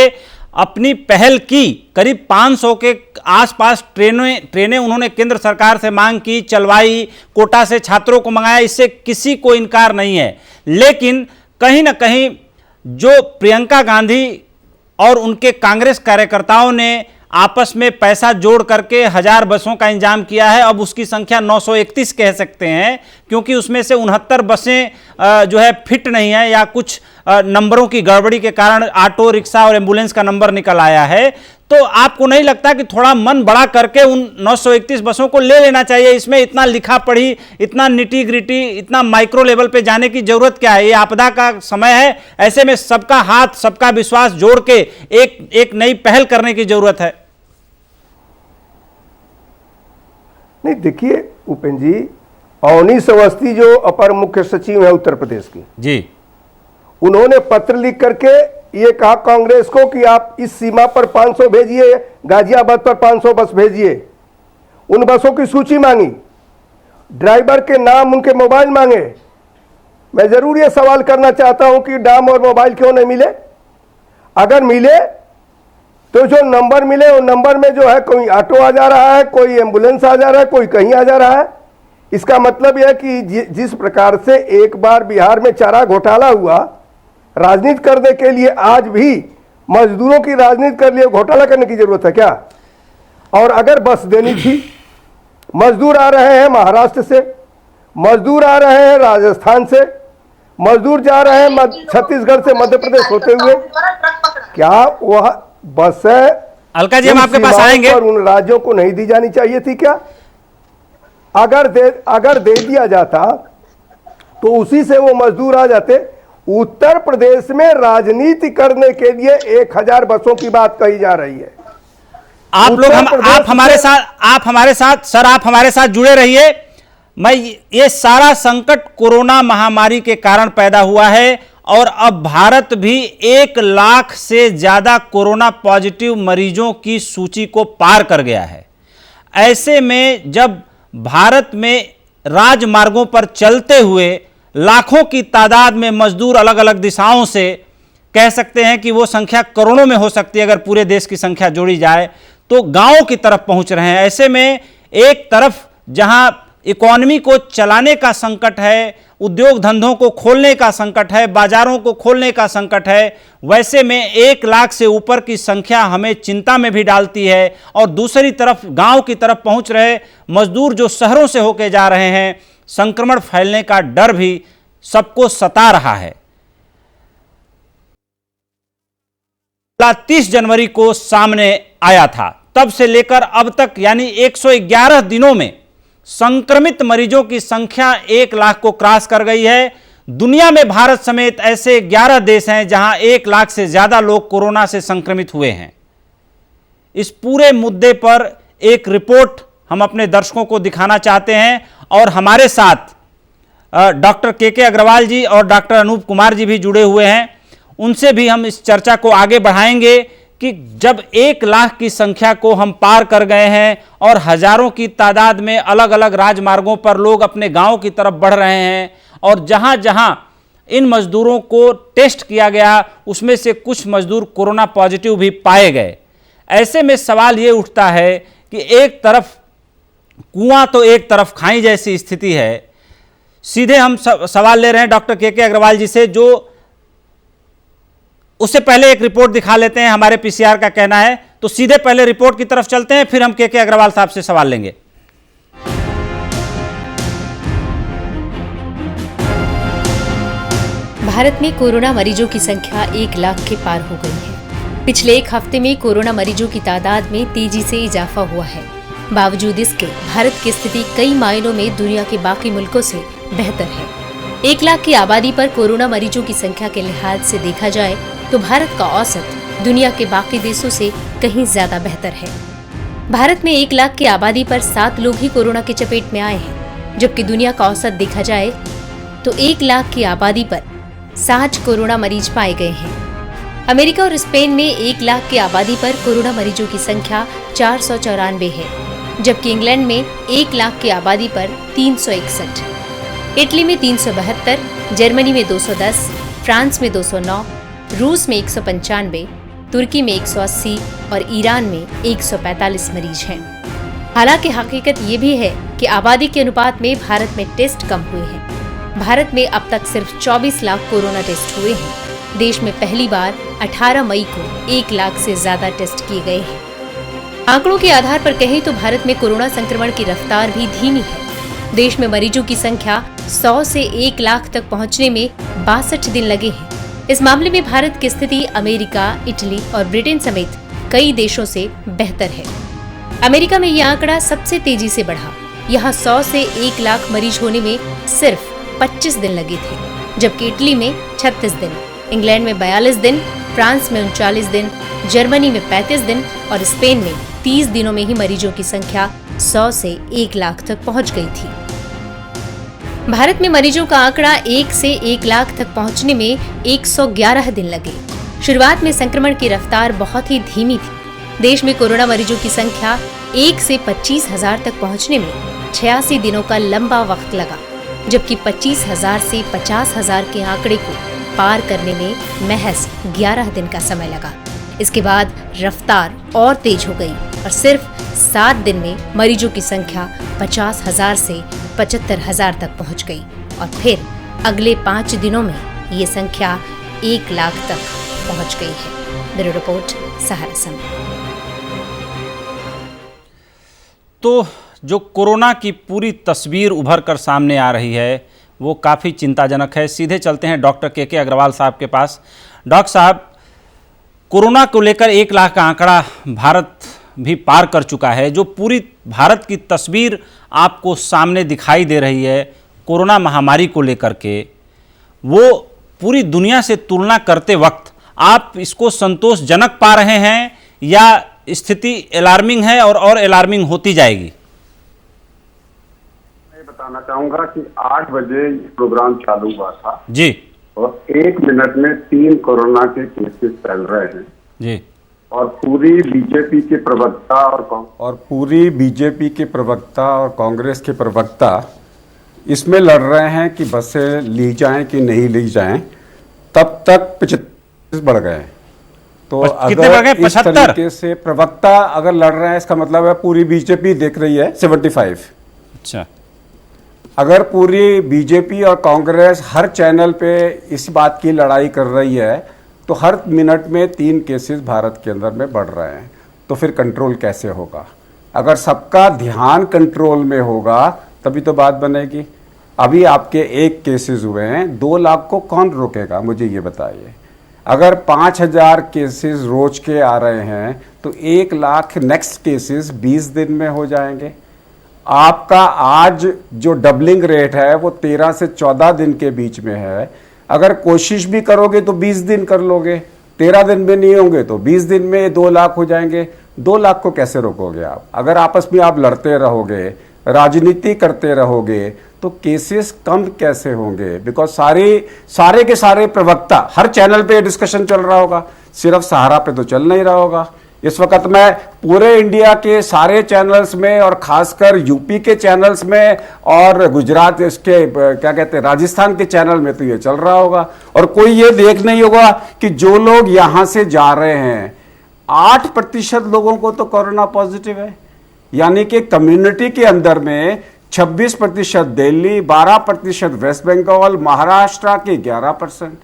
अपनी पहल की। करीब 500 के आसपास ट्रेनें उन्होंने केंद्र सरकार से मांग की, चलवाई, कोटा से छात्रों को मंगाया, इससे किसी को इनकार नहीं है। लेकिन कहीं ना कहीं जो प्रियंका गांधी और उनके कांग्रेस कार्यकर्ताओं ने आपस में पैसा जोड़ करके 1000 बसों का इंतजाम किया है, अब उसकी संख्या 931 कह सकते हैं, क्योंकि उसमें से 69 बसें जो है फिट नहीं है, या कुछ नंबरों की गड़बड़ी के कारण ऑटो रिक्शा और एम्बुलेंस का नंबर निकल आया है। तो आपको नहीं लगता कि थोड़ा मन बड़ा करके उन 931 बसों को ले लेना चाहिए? इसमें इतना लिखा पढ़ी, इतना निटी ग्रिटी, इतना माइक्रो लेवल पे जाने की जरूरत क्या है? ये आपदा का समय है, ऐसे में सबका हाथ, सबका विश्वास जोड़ के एक नई पहल करने की जरूरत है। नहीं, देखिए उपेंद्र जी, अवनीश अवस्थी जो अपर मुख्य सचिव है उत्तर प्रदेश की जी, उन्होंने पत्र लिख करके ये कहा कांग्रेस को कि आप इस सीमा पर 500 भेजिए, गाजियाबाद पर 500 बस भेजिए। उन बसों की सूची मांगी, ड्राइवर के नाम, उनके मोबाइल मांगे। मैं जरूर ये सवाल करना चाहता हूं कि नाम और मोबाइल क्यों नहीं मिले? अगर मिले तो जो नंबर मिले उन नंबर में जो है कोई ऑटो आ जा रहा है, कोई एम्बुलेंस आ जा रहा है, कोई कहीं आ जा रहा है। इसका मतलब यह कि जिस प्रकार से एक बार बिहार में चारा घोटाला हुआ, राजनीति करने के लिए आज भी मजदूरों की राजनीति कर लिए घोटाला करने की जरूरत है क्या? और अगर बस देनी थी, मजदूर आ रहे हैं महाराष्ट्र से, मजदूर आ रहे हैं राजस्थान से, मजदूर जा रहे हैं छत्तीसगढ़ से मध्य प्रदेश होते हुए, क्या वह बस है अलका जी हम आपके पास आएंगे, और उन राज्यों को नहीं दी जानी चाहिए थी क्या? अगर दे दिया जाता तो उसी से वो मजदूर आ जाते। उत्तर प्रदेश में राजनीति करने के लिए 1000 बसों की बात कही जा रही है। आप लोग आप हमारे साथ सर, आप हमारे साथ जुड़े रहिए। मैं ये सारा संकट कोरोना महामारी के कारण पैदा हुआ है और अब भारत भी 1 लाख से ज्यादा कोरोना पॉजिटिव मरीजों की सूची को पार कर गया है। ऐसे में जब भारत में राजमार्गों पर चलते हुए लाखों की तादाद में मजदूर अलग अलग दिशाओं से, कह सकते हैं कि वो संख्या करोड़ों में हो सकती है अगर पूरे देश की संख्या जोड़ी जाए, तो गांवों की तरफ पहुंच रहे हैं। ऐसे में एक तरफ जहां इकोनॉमी को चलाने का संकट है, उद्योग धंधों को खोलने का संकट है, बाजारों को खोलने का संकट है, वैसे में 1 लाख से ऊपर की संख्या हमें चिंता में भी डालती है। और दूसरी तरफ गांव की तरफ पहुंच रहे मजदूर जो शहरों से होकर जा रहे हैं, संक्रमण फैलने का डर भी सबको सता रहा है। 30 जनवरी को सामने आया था, तब से लेकर अब तक यानी 111 दिनों में संक्रमित मरीजों की संख्या 1 लाख को क्रॉस कर गई है। दुनिया में भारत समेत ऐसे 11 देश हैं जहां 1 लाख से ज्यादा लोग कोरोना से संक्रमित हुए हैं। इस पूरे मुद्दे पर एक रिपोर्ट हम अपने दर्शकों को दिखाना चाहते हैं और हमारे साथ डॉक्टर के अग्रवाल जी और डॉक्टर अनूप कुमार जी भी जुड़े हुए हैं। उनसे भी हम इस चर्चा को आगे बढ़ाएंगे कि जब 1 लाख की संख्या को हम पार कर गए हैं और हजारों की तादाद में अलग अलग राजमार्गों पर लोग अपने गांव की तरफ बढ़ रहे हैं और जहां जहां इन मजदूरों को टेस्ट किया गया उसमें से कुछ मजदूर कोरोना पॉजिटिव भी पाए गए। ऐसे में सवाल ये उठता है कि एक तरफ कुआं तो एक तरफ खाई जैसी स्थिति है। सीधे हम सवाल ले रहे हैं डॉक्टर के अग्रवाल जी से, जो उससे पहले एक रिपोर्ट दिखा लेते हैं। हमारे पीसीआर का कहना है, तो सीधे पहले रिपोर्ट की तरफ चलते हैं, फिर हम के अग्रवाल साहब से सवाल लेंगे। भारत में कोरोना मरीजों की संख्या 1 लाख के पार हो गई है। पिछले 1 हफ्ते में कोरोना मरीजों की तादाद में तेजी से इजाफा हुआ है। बावजूद इसके भारत की स्थिति कई मायनों में दुनिया के बाकी मुल्कों से बेहतर है। 1 लाख की आबादी पर कोरोना मरीजों की संख्या के लिहाज से देखा जाए तो भारत का औसत दुनिया के बाकी देशों से कहीं ज्यादा बेहतर है। भारत में 1 लाख की आबादी पर 7 लोग ही कोरोना की चपेट में आए हैं, जबकि दुनिया का औसत देखा जाए तो 1 लाख की आबादी पर 60 कोरोना मरीज पाए गए हैं। अमेरिका और स्पेन में 1 लाख की आबादी पर कोरोना मरीजों की संख्या 494 है, जबकि इंग्लैंड में 1 लाख की आबादी पर 361, इटली में 372, जर्मनी में 210, फ्रांस में 209, रूस में 195, तुर्की में 180 और ईरान में 145 मरीज हैं। हालांकि हकीकत ये भी है कि आबादी के अनुपात में भारत में टेस्ट कम हुए हैं। भारत में अब तक सिर्फ 24 लाख कोरोना टेस्ट हुए हैं। देश में पहली बार 18 मई को 1 लाख से ज्यादा टेस्ट किए गए हैं। आंकड़ों के आधार पर कहें तो भारत में कोरोना संक्रमण की रफ्तार भी धीमी है। देश में मरीजों की संख्या 100 से 1 लाख तक पहुंचने में 62 दिन लगे हैं। इस मामले में भारत की स्थिति अमेरिका, इटली और ब्रिटेन समेत कई देशों से बेहतर है। अमेरिका में यह आंकड़ा सबसे तेजी से बढ़ा। यहाँ 100 से 1 लाख मरीज होने में सिर्फ 25 दिन लगे थे, जबकि इटली में 36 दिन, इंग्लैंड में 42 दिन, फ्रांस में 39 दिन, जर्मनी में 35 दिन और स्पेन में 30 दिनों में ही मरीजों की संख्या 100 से 1 लाख तक पहुंच गई थी। भारत में मरीजों का आंकड़ा 1 से 1 लाख तक पहुंचने में 111 दिन लगे। शुरुआत में संक्रमण की रफ्तार बहुत ही धीमी थी। देश में कोरोना मरीजों की संख्या 1 से 25,000 तक पहुंचने में 86 दिनों का लंबा वक्त लगा, जबकि 25,000 से 50,000 के आंकड़े को पार करने में महज 11 दिन का समय लगा। इसके बाद रफ्तार और तेज हो गई और सिर्फ 7 दिन में मरीजों की संख्या 50,000 से 75,000 तक पहुंच गई और फिर अगले 5 दिनों में ये संख्या 1 लाख तक पहुंच गई है। ब्यूरो रिपोर्ट, सहारा समय। तो जो कोरोना की पूरी तस्वीर उभर कर सामने आ रही है वो काफ़ी चिंताजनक है। सीधे चलते हैं डॉक्टर के अग्रवाल साहब के पास। डॉक्टर साहब, कोरोना को लेकर 1 लाख का आंकड़ा भारत भी पार कर चुका है। जो पूरी भारत की तस्वीर आपको सामने दिखाई दे रही है कोरोना महामारी को लेकर के, वो पूरी दुनिया से तुलना करते वक्त आप इसको संतोषजनक पा रहे हैं या स्थिति अलार्मिंग है और अलार्मिंग होती जाएगी? मैं बताना चाहूंगा कि 8 बजे ये प्रोग्राम चालू हुआ था जी, और 1 मिनट में 3 कोरोना के केसेस फैल रहे हैं जी, और पूरी बीजेपी के प्रवक्ता और कांग्रेस के प्रवक्ता इसमें लड़ रहे हैं कि बसें ली जाएं कि नहीं ली जाएं, तब तक 75 बढ़ गए। तो कितने बढ़ गए? अगर इस 75? तरीके से प्रवक्ता अगर लड़ रहे हैं, इसका मतलब है पूरी बीजेपी देख रही है 75। अच्छा, अगर पूरी बीजेपी और कांग्रेस हर चैनल पे इस बात की लड़ाई कर रही है तो हर मिनट में 3 केसेस भारत के अंदर में बढ़ रहे हैं, तो फिर कंट्रोल कैसे होगा? अगर सबका ध्यान कंट्रोल में होगा तभी तो बात बनेगी। अभी आपके 1 केसेस हुए हैं, 2 लाख को कौन रोकेगा? मुझे ये बताइए। अगर 5000 केसेस रोज के आ रहे हैं तो 1 लाख नेक्स्ट केसेस 20 दिन में हो जाएंगे। आपका आज जो डबलिंग रेट है वो 13 से 14 दिन के बीच में है। अगर कोशिश भी करोगे तो 20 दिन कर लोगे, 13 दिन में नहीं होंगे तो 20 दिन में 2 लाख हो जाएंगे। 2 लाख को कैसे रोकोगे आप? अगर आपस में आप लड़ते रहोगे, राजनीति करते रहोगे, तो केसेस कम कैसे होंगे? बिकॉज सारे के सारे प्रवक्ता हर चैनल पे डिस्कशन चल रहा होगा, सिर्फ सहारा पे तो चल नहीं रहा होगा। इस वक्त मैं पूरे इंडिया के सारे चैनल्स में और खासकर यूपी के चैनल्स में और गुजरात इसके क्या कहते हैं राजस्थान के चैनल में तो ये चल रहा होगा, और कोई ये देख नहीं होगा कि जो लोग यहां से जा रहे हैं 8% लोगों को तो कोरोना पॉजिटिव है, यानी कि कम्युनिटी के अंदर में 26% दिल्ली, 12% वेस्ट बंगाल, महाराष्ट्र के 11%।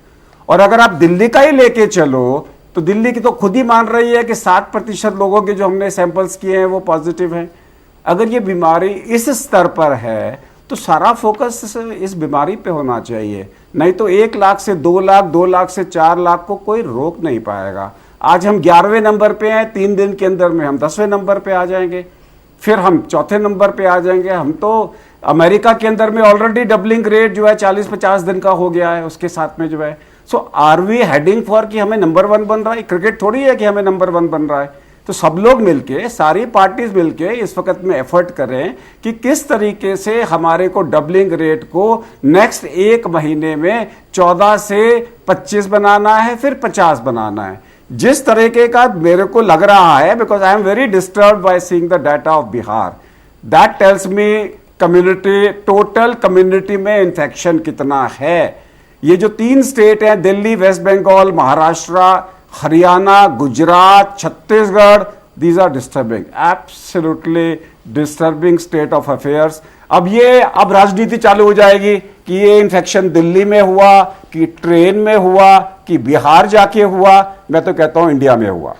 और अगर आप दिल्ली का ही लेके चलो तो दिल्ली की तो खुद ही मान रही है कि 7% लोगों के जो हमने सैंपल्स किए हैं वो पॉजिटिव हैं। अगर ये बीमारी इस स्तर पर है तो सारा फोकस इस बीमारी पे होना चाहिए, नहीं तो 1 लाख से 2 लाख, 2 लाख से 4 लाख को कोई रोक नहीं पाएगा। आज हम 11वें नंबर पे हैं, 3 दिन के अंदर में हम 10वें नंबर पे आ जाएंगे, फिर हम 4थे नंबर पे आ जाएंगे। हम तो अमेरिका के अंदर में ऑलरेडी डबलिंग रेट जो है 40-50 दिन का हो गया है, उसके साथ में जो है सो आर वी हेडिंग फॉर कि हमें नंबर 1 बन रहा है? क्रिकेट थोड़ी है कि हमें नंबर 1 बन रहा है। तो सब लोग मिलके, सारी पार्टीज मिलके इस वक्त में एफर्ट करें कि किस तरीके से हमारे को डबलिंग रेट को नेक्स्ट 1 महीने में 14 से 25 बनाना है, फिर 50 बनाना है। जिस तरीके का मेरे को लग रहा है, because I am very disturbed by seeing the data of Bihar, that tells me community, total community में इन्फेक्शन कितना है। ये जो 3 स्टेट हैं, Delhi, West Bengal, Maharashtra, Haryana, Gujarat, Chhattisgarh, these are disturbing, absolutely disturbing state of affairs. अब राजनीति चालू हो जाएगी कि ये इन्फेक्शन दिल्ली में हुआ, कि ट्रेन में हुआ, कि बिहार जाके हुआ। मैं तो कहता हूं इंडिया में हुआ।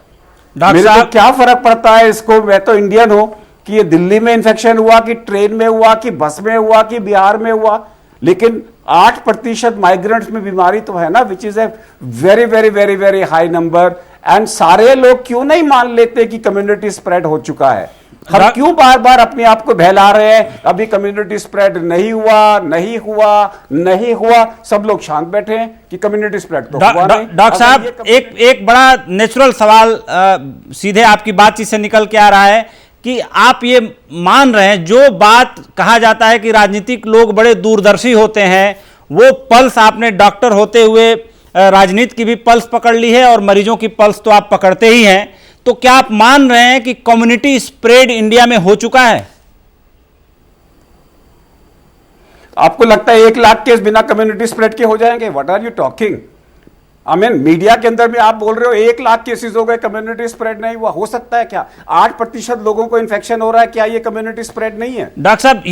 मेरे को क्या फर्क पड़ता है इसको? मैं तो इंडियन हूं कि ये दिल्ली में इन्फेक्शन हुआ, कि ट्रेन में हुआ, कि बस में हुआ, कि बिहार में हुआ, लेकिन 8% माइग्रेंट्स में बीमारी तो है ना, which is a very very very very high number. And सारे लोग क्यों नहीं मान लेते कि कम्युनिटी स्प्रेड हो चुका है? हम क्यों बार बार अपने आप को बहला रहे हैं अभी कम्युनिटी स्प्रेड नहीं हुआ, नहीं हुआ, नहीं हुआ? सब लोग शांत बैठे हैं कि कम्युनिटी स्प्रेड तो हुआ नहीं। डॉक्टर साहब, एक बड़ा नेचुरल सवाल सीधे आपकी बातचीत से निकल के आ रहा है कि आप ये मान रहे हैं, जो बात कहा जाता है कि राजनीतिक लोग बड़े दूरदर्शी होते हैं, वो पल्स आपने डॉक्टर होते हुए राजनीति की भी पल्स पकड़ ली है और मरीजों की पल्स तो आप पकड़ते ही हैं। तो क्या आप मान रहे हैं कि कम्युनिटी स्प्रेड इंडिया में हो चुका है? आपको लगता है 1 लाख केस बिना कम्युनिटी स्प्रेड के हो जाएंगे? What are you talking? I mean media के अंदर भी आप बोल रहे हो 1 लाख केसेस हो गए, कम्युनिटी स्प्रेड नहीं हुआ। हो सकता है क्या? 8% लोगों को इन्फेक्शन हो रहा है, क्या ये कम्युनिटी स्प्रेड नहीं है? डॉक्टर साहब,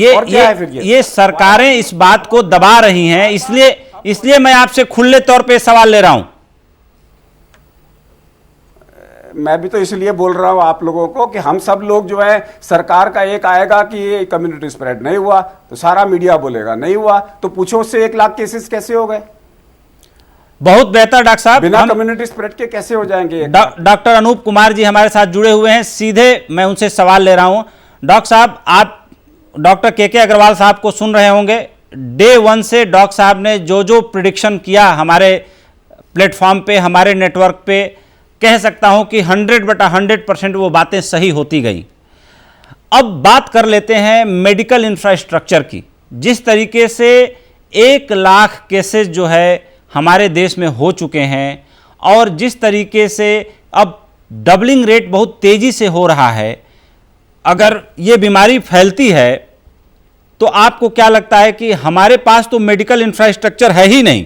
ये सरकारें इस बात को दबा रही हैं, इसलिए मैं आपसे खुले तौर पे सवाल ले रहा हूं। मैं भी तो इसलिए बोल रहा हूं आप लोगों को कि हम सब लोग जो है, सरकार का एक आएगा कि ये कम्युनिटी स्प्रेड नहीं हुआ तो सारा मीडिया बोलेगा नहीं हुआ, तो पूछो उससे 1 लाख केसेस कैसे हो गए? बहुत बेहतर डॉक्टर साहब, बिना कम्युनिटी स्प्रेड के कैसे हो जाएंगे? डॉक्टर अनूप कुमार जी हमारे साथ जुड़े हुए हैं, सीधे मैं उनसे सवाल ले रहा हूं। डॉक्टर साहब, आप डॉक्टर के अग्रवाल साहब को सुन रहे होंगे। डे 1 से डॉक्टर साहब ने जो प्रिडिक्शन किया हमारे प्लेटफॉर्म पे, हमारे नेटवर्क पे, कह सकता हूं कि 100/100% वो बातें सही होती गई। अब बात कर लेते हैं मेडिकल इंफ्रास्ट्रक्चर की। जिस तरीके से 1 लाख केसेस जो है हमारे देश में हो चुके हैं और जिस तरीके से अब डबलिंग रेट बहुत तेज़ी से हो रहा है, अगर ये बीमारी फैलती है तो आपको क्या लगता है कि हमारे पास तो मेडिकल इंफ्रास्ट्रक्चर है ही नहीं।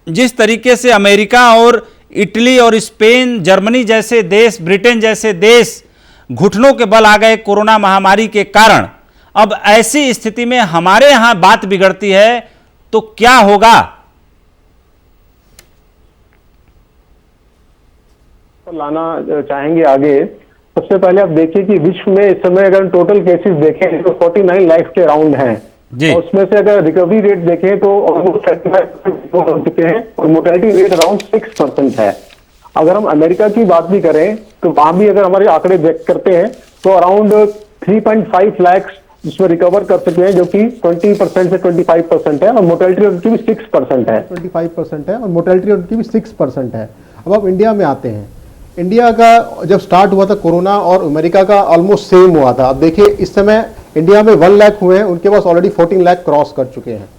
जिस तरीके से अमेरिका और इटली और स्पेन, जर्मनी जैसे देश, ब्रिटेन जैसे देश घुटनों के बल आ गए कोरोना महामारी के कारण, अब ऐसी स्थिति में हमारे यहां बात बिगड़ती है तो क्या होगा? लाना चाहेंगे आगे। सबसे पहले आप देखिए कि विश्व में इस समय अगर टोटल केसेस देखें तो 49 लाख के अराउंड हैं, और उसमें से अगर रिकवरी रेट देखें तो ऑलमोस्ट 35% हो चुके हैं और मोर्टेलिटी रेट अराउंड 6% है। अगर हम अमेरिका की बात भी करें तो वहां भी अगर हमारे आंकड़े चेक करते हैं तो अराउंड 3.5 लाख जिसमें रिकवर कर चुके हैं, जो कि 20% से 25% है, और मोर्टेलिटी रेट की भी 6% है। 25% है और मोर्टेलिटी रेट की भी 6% है। अब आप इंडिया में आते हैं। इंडिया का जब स्टार्ट हुआ था कोरोना और अमेरिका का ऑलमोस्ट सेम हुआ था। अब देखिए इस समय इंडिया में 1 लाख हुए हैं, उनके पास ऑलरेडी 14 लाख क्रॉस कर चुके हैं।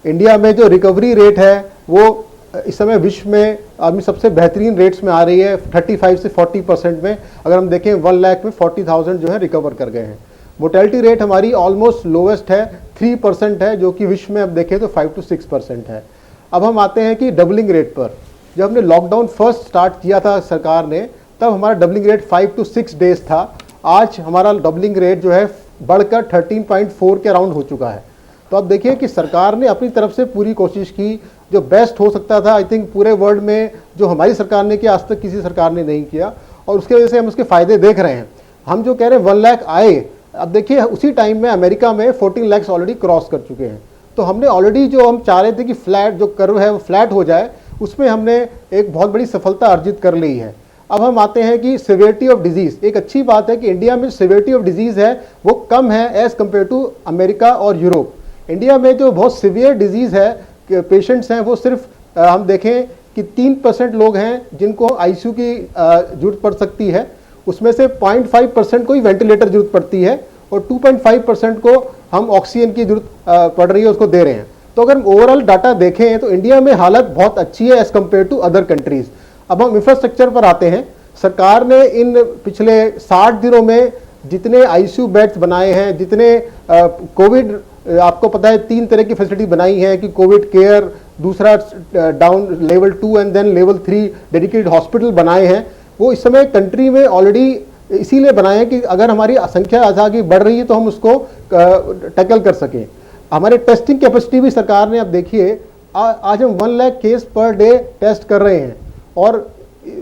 इंडिया में जो रिकवरी रेट है वो इस समय विश्व में अभी सबसे बेहतरीन रेट्स में आ रही है, 35 से 40% में। अगर हम देखें 1 लाख में 40,000 जो है रिकवर कर गए हैं। मोर्टेलिटी रेट हमारी ऑलमोस्ट लोवेस्ट है, 3% है, जो कि विश्व में अब देखें तो 5 से 6% है। अब हम आते हैं कि डबलिंग रेट पर। जब हमने लॉकडाउन फर्स्ट स्टार्ट किया था सरकार ने, तब हमारा डबलिंग रेट 5 से 6 डेज था। आज हमारा डबलिंग रेट जो है बढ़कर 13.4 के अराउंड हो चुका है। तो अब देखिए कि सरकार ने अपनी तरफ से पूरी कोशिश की, जो बेस्ट हो सकता था आई थिंक पूरे वर्ल्ड में, जो हमारी सरकार ने किया आज तक किसी सरकार ने नहीं किया, और उसके वजह से हम उसके फायदे देख रहे हैं। हम जो कह रहे हैं 1 लाख आए, अब देखिए उसी टाइम में अमेरिका में 14 लाख ऑलरेडी क्रॉस कर चुके हैं। तो हमने ऑलरेडी जो हम चाह रहे थे कि फ्लैट जो कर्व है वो फ्लैट हो जाए, उसमें हमने एक बहुत बड़ी सफलता अर्जित कर ली है। अब हम आते हैं कि सिवियरिटी ऑफ डिजीज। एक अच्छी बात है कि इंडिया में सिवियरिटी ऑफ डिजीज है वो कम है एज कम्पेयर टू अमेरिका और यूरोप। इंडिया में जो बहुत सिवियर डिजीज है, पेशेंट्स हैं, वो सिर्फ हम देखें कि 3% लोग हैं जिनको आईसीयू की जरूरत पड़ सकती है। उसमें से 0.5% को ही वेंटिलेटर जरूरत पड़ती है और 2.5% को हम ऑक्सीजन की जरूरत पड़ रही है, उसको दे रहे हैं। तो अगर हम ओवरऑल डाटा देखें तो इंडिया में हालत बहुत अच्छी है as compare to other countries. अब हम इंफ्रास्ट्रक्चर पर आते हैं। सरकार ने इन पिछले 60 दिनों में जितने आईसीयू बेड्स बनाए हैं, जितने कोविड, आपको पता है 3 तरह की फैसिलिटी बनाई है कि कोविड केयर, दूसरा down level 2 and then level 3 dedicated hospital बनाए हैं। वो इस समय कंट्री में ऑलरेडी इसीलिए बनाए हैं कि अगर हमारी संख्या आगे बढ़ रही है तो हम उसको टैकल कर सकें। हमारे टेस्टिंग कैपेसिटी भी सरकार ने, अब देखिए आज हम 1 lakh case per day test कर रहे हैं, और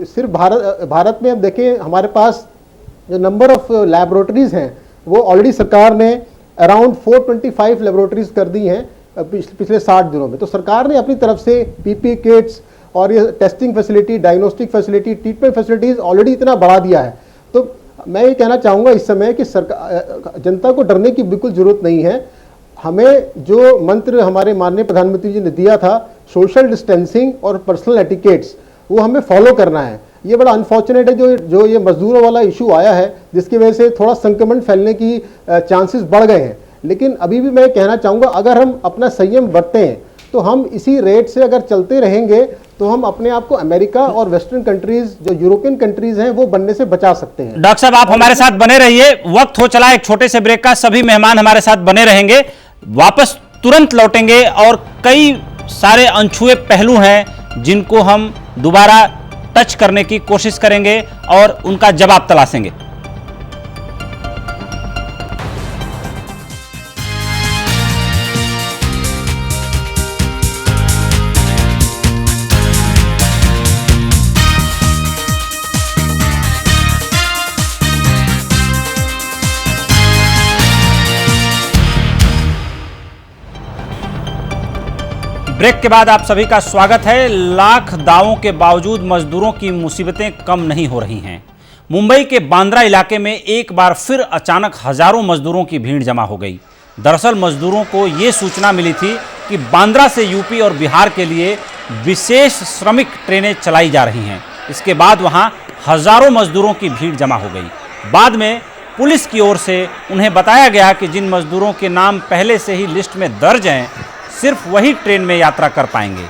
सिर्फ भारत में अब देखें हमारे पास जो नंबर ऑफ लैबोरेटरीज हैं वो ऑलरेडी सरकार ने अराउंड 425 लैबोरेटरीज कर दी हैं पिछले 60 दिनों में। तो सरकार ने अपनी तरफ से पीपी किट्स और ये testing facility, diagnostic facility, treatment facilities already इतना बढ़ा दिया है। तो मैं ये कहना चाहूँगा इस समय कि सरकार, जनता को डरने की बिल्कुल ज़रूरत नहीं है। हमें जो मंत्र हमारे माननीय प्रधानमंत्री जी ने दिया था, सोशल डिस्टेंसिंग और पर्सनल एटिकेट्स, वो हमें फॉलो करना है। ये बड़ा अनफॉर्चुनेट है जो ये मजदूरों वाला इशू आया है, जिसकी वजह से थोड़ा संक्रमण फैलने की चांसेस बढ़ गए हैं। लेकिन अभी भी मैं कहना चाहूँगा अगर हम अपना संयम बरतें तो हम इसी रेट से अगर चलते रहेंगे तो हम अपने आप को अमेरिका और वेस्टर्न कंट्रीज, जो यूरोपियन कंट्रीज हैं, वो बनने से बचा सकते हैं। डॉक्टर साहब, आप हमारे साथ बने रहिए। वक्त हो चला एक छोटे से ब्रेक का। सभी मेहमान हमारे साथ बने रहेंगे, वापस तुरंत लौटेंगे और कई सारे अनछुए पहलू हैं जिनको हम दोबारा टच करने की कोशिश करेंगे और उनका जवाब तलाशेंगे। ब्रेक के बाद आप सभी का स्वागत है। लाख दावों के बावजूद मजदूरों की मुसीबतें कम नहीं हो रही हैं। मुंबई के बांद्रा इलाके में एक बार फिर अचानक हजारों मजदूरों की भीड़ जमा हो गई। दरअसल मजदूरों को ये सूचना मिली थी कि बांद्रा से यूपी और बिहार के लिए विशेष श्रमिक ट्रेनें चलाई जा रही हैं। इसके बाद वहां हजारों मजदूरों की भीड़ जमा हो गई। बाद में पुलिस की ओर से उन्हें बताया गया कि जिन मजदूरों के नाम पहले से ही लिस्ट में दर्ज हैं, सिर्फ वही ट्रेन में यात्रा कर पाएंगे।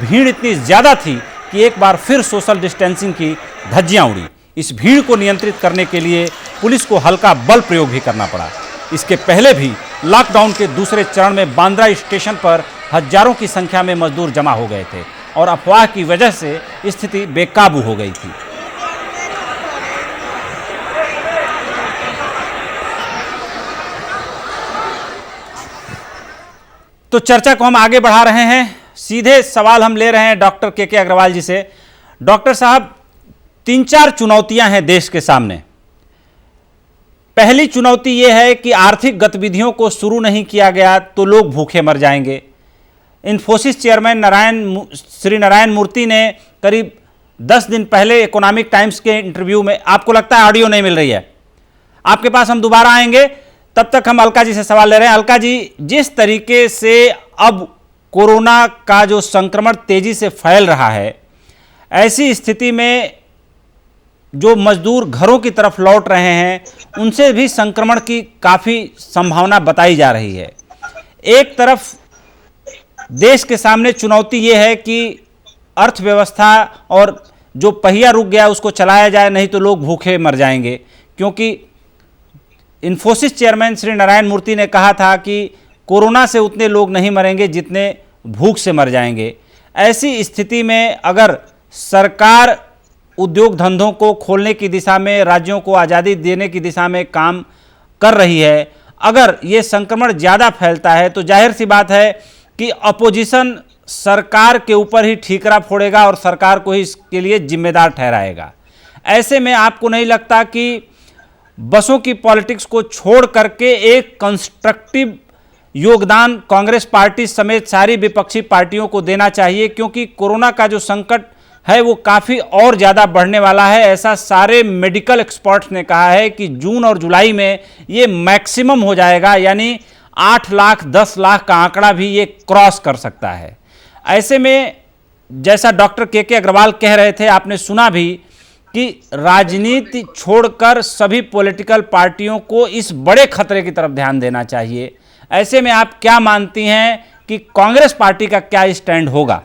भीड़ इतनी ज़्यादा थी कि एक बार फिर सोशल डिस्टेंसिंग की धज्जियां उड़ी। इस भीड़ को नियंत्रित करने के लिए पुलिस को हल्का बल प्रयोग भी करना पड़ा। इसके पहले भी लॉकडाउन के दूसरे चरण में बांद्रा स्टेशन पर हजारों की संख्या में मजदूर जमा हो गए थे और अफवाह की वजह से स्थिति बेकाबू हो गई थी। तो चर्चा को हम आगे बढ़ा रहे हैं। सीधे सवाल हम ले रहे हैं डॉक्टर के अग्रवाल जी से। डॉक्टर साहब, 3-4 चुनौतियां हैं देश के सामने। पहली चुनौती यह है कि आर्थिक गतिविधियों को शुरू नहीं किया गया तो लोग भूखे मर जाएंगे। इन्फोसिस चेयरमैन श्री नारायण मूर्ति ने करीब 10 दिन पहले इकोनॉमिक टाइम्स के इंटरव्यू में, आपको लगता है ऑडियो नहीं मिल रही है, आपके पास हम दोबारा आएंगे, तब तक हम अलका जी से सवाल ले रहे हैं। अलका जी, जिस तरीके से अब कोरोना का जो संक्रमण तेजी से फैल रहा है, ऐसी स्थिति में जो मजदूर घरों की तरफ लौट रहे हैं उनसे भी संक्रमण की काफ़ी संभावना बताई जा रही है। एक तरफ देश के सामने चुनौती ये है कि अर्थव्यवस्था और जो पहिया रुक गया उसको चलाया जाए, नहीं तो लोग भूखे मर जाएंगे। क्योंकि इन्फोसिस चेयरमैन श्री नारायण मूर्ति ने कहा था कि कोरोना से उतने लोग नहीं मरेंगे जितने भूख से मर जाएंगे। ऐसी स्थिति में अगर सरकार उद्योग धंधों को खोलने की दिशा में, राज्यों को आज़ादी देने की दिशा में काम कर रही है, अगर ये संक्रमण ज़्यादा फैलता है तो जाहिर सी बात है कि अपोजिशन सरकार के ऊपर ही ठीकरा फोड़ेगा और सरकार को ही इसके लिए जिम्मेदार ठहराएगा। ऐसे में आपको नहीं लगता कि बसों की पॉलिटिक्स को छोड़ करके एक कंस्ट्रक्टिव योगदान कांग्रेस पार्टी समेत सारी विपक्षी पार्टियों को देना चाहिए? क्योंकि कोरोना का जो संकट है वो काफ़ी और ज़्यादा बढ़ने वाला है। ऐसा सारे मेडिकल एक्सपर्ट्स ने कहा है कि जून और जुलाई में ये मैक्सिमम हो जाएगा, यानी 8 लाख 10 लाख का आंकड़ा भी ये क्रॉस कर सकता है। ऐसे में जैसा डॉक्टर के अग्रवाल कह रहे थे, आपने सुना भी कि राजनीति छोड़कर सभी पॉलिटिकल पार्टियों को इस बड़े खतरे की तरफ ध्यान देना चाहिए। ऐसे में आप क्या मानती हैं कि कांग्रेस पार्टी का क्या स्टैंड होगा?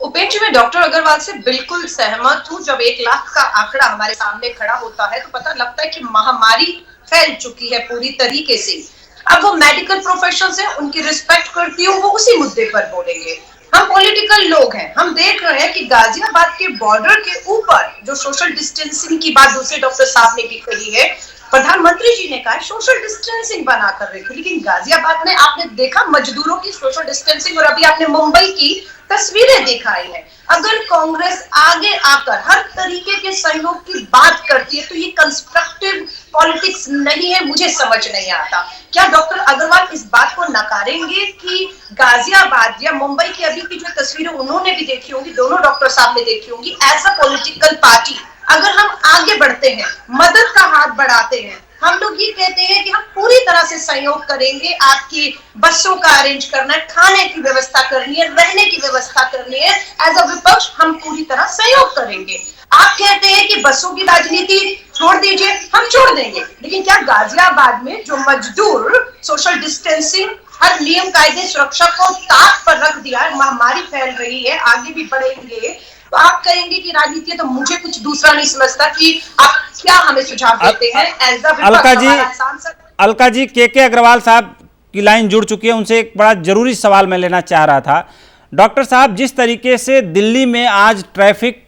उपेंद्र जी, मैं डॉक्टर अग्रवाल से बिल्कुल सहमत हूं। जब 1 लाख का आंकड़ा हमारे सामने खड़ा होता है तो पता लगता है कि महामारी फैल चुकी है पूरी तरीके से। अब वो मेडिकल प्रोफेशनल्स हैं, उनकी रिस्पेक्ट करती हूँ, वो उसी मुद्दे पर बोलेंगे। हम पॉलिटिकल लोग हैं, हम देख रहे हैं कि गाजियाबाद के बॉर्डर के ऊपर जो सोशल डिस्टेंसिंग की बात दूसरे डॉक्टर साहब ने भी कही है, प्रधानमंत्री जी ने कहा सोशल डिस्टेंसिंग बना कर रखी, लेकिन गाजियाबाद में आपने देखा मजदूरों की सोशल डिस्टेंसिंग, और अभी आपने मुंबई की तस्वीरें दिखाई है। अगर कांग्रेस आगे आकर हर तरीके के सहयोग की बात करती है तो ये कंस्ट्रक्टिव पॉलिटिक्स नहीं है, मुझे समझ नहीं आता। क्या डॉक्टर अग्रवाल इस बात को नकारेंगे कि गाजियाबाद या मुंबई की अभी की जो तस्वीरें उन्होंने भी देखी होंगी, दोनों डॉक्टर साहब ने देखी होंगी, एज अ पॉलिटिकल पार्टी अगर हम आगे बढ़ते हैं, मदद का हाथ बढ़ाते हैं, हम लोग ये कहते हैं कि हम पूरी तरह से सहयोग करेंगे, आपकी बसों का अरेंज करना है, खाने की व्यवस्था करनी है, रहने की व्यवस्था करनी है, एज अ विपक्ष हम पूरी तरह सहयोग करेंगे। आप कहते हैं कि बसों की राजनीति छोड़ दीजिए, हम छोड़ देंगे, लेकिन क्या गाजियाबाद में जो मजदूर सोशल डिस्टेंसिंग, हर नियम कायदे सुरक्षा को ताक पर रख दिया है, महामारी फैल रही है, आगे भी बढ़ेंगे, तो आप कहेंगे कि राजनीति है? तो मुझे कुछ दूसरा नहीं समझता कि आप क्या हमें सुझाव देते हैं एज अ अलका जी, के अग्रवाल साहब की लाइन जुड़ चुकी है, उनसे एक बड़ा जरूरी सवाल मैं लेना चाह रहा था। डॉक्टर साहब, जिस तरीके से दिल्ली में आज ट्रैफिक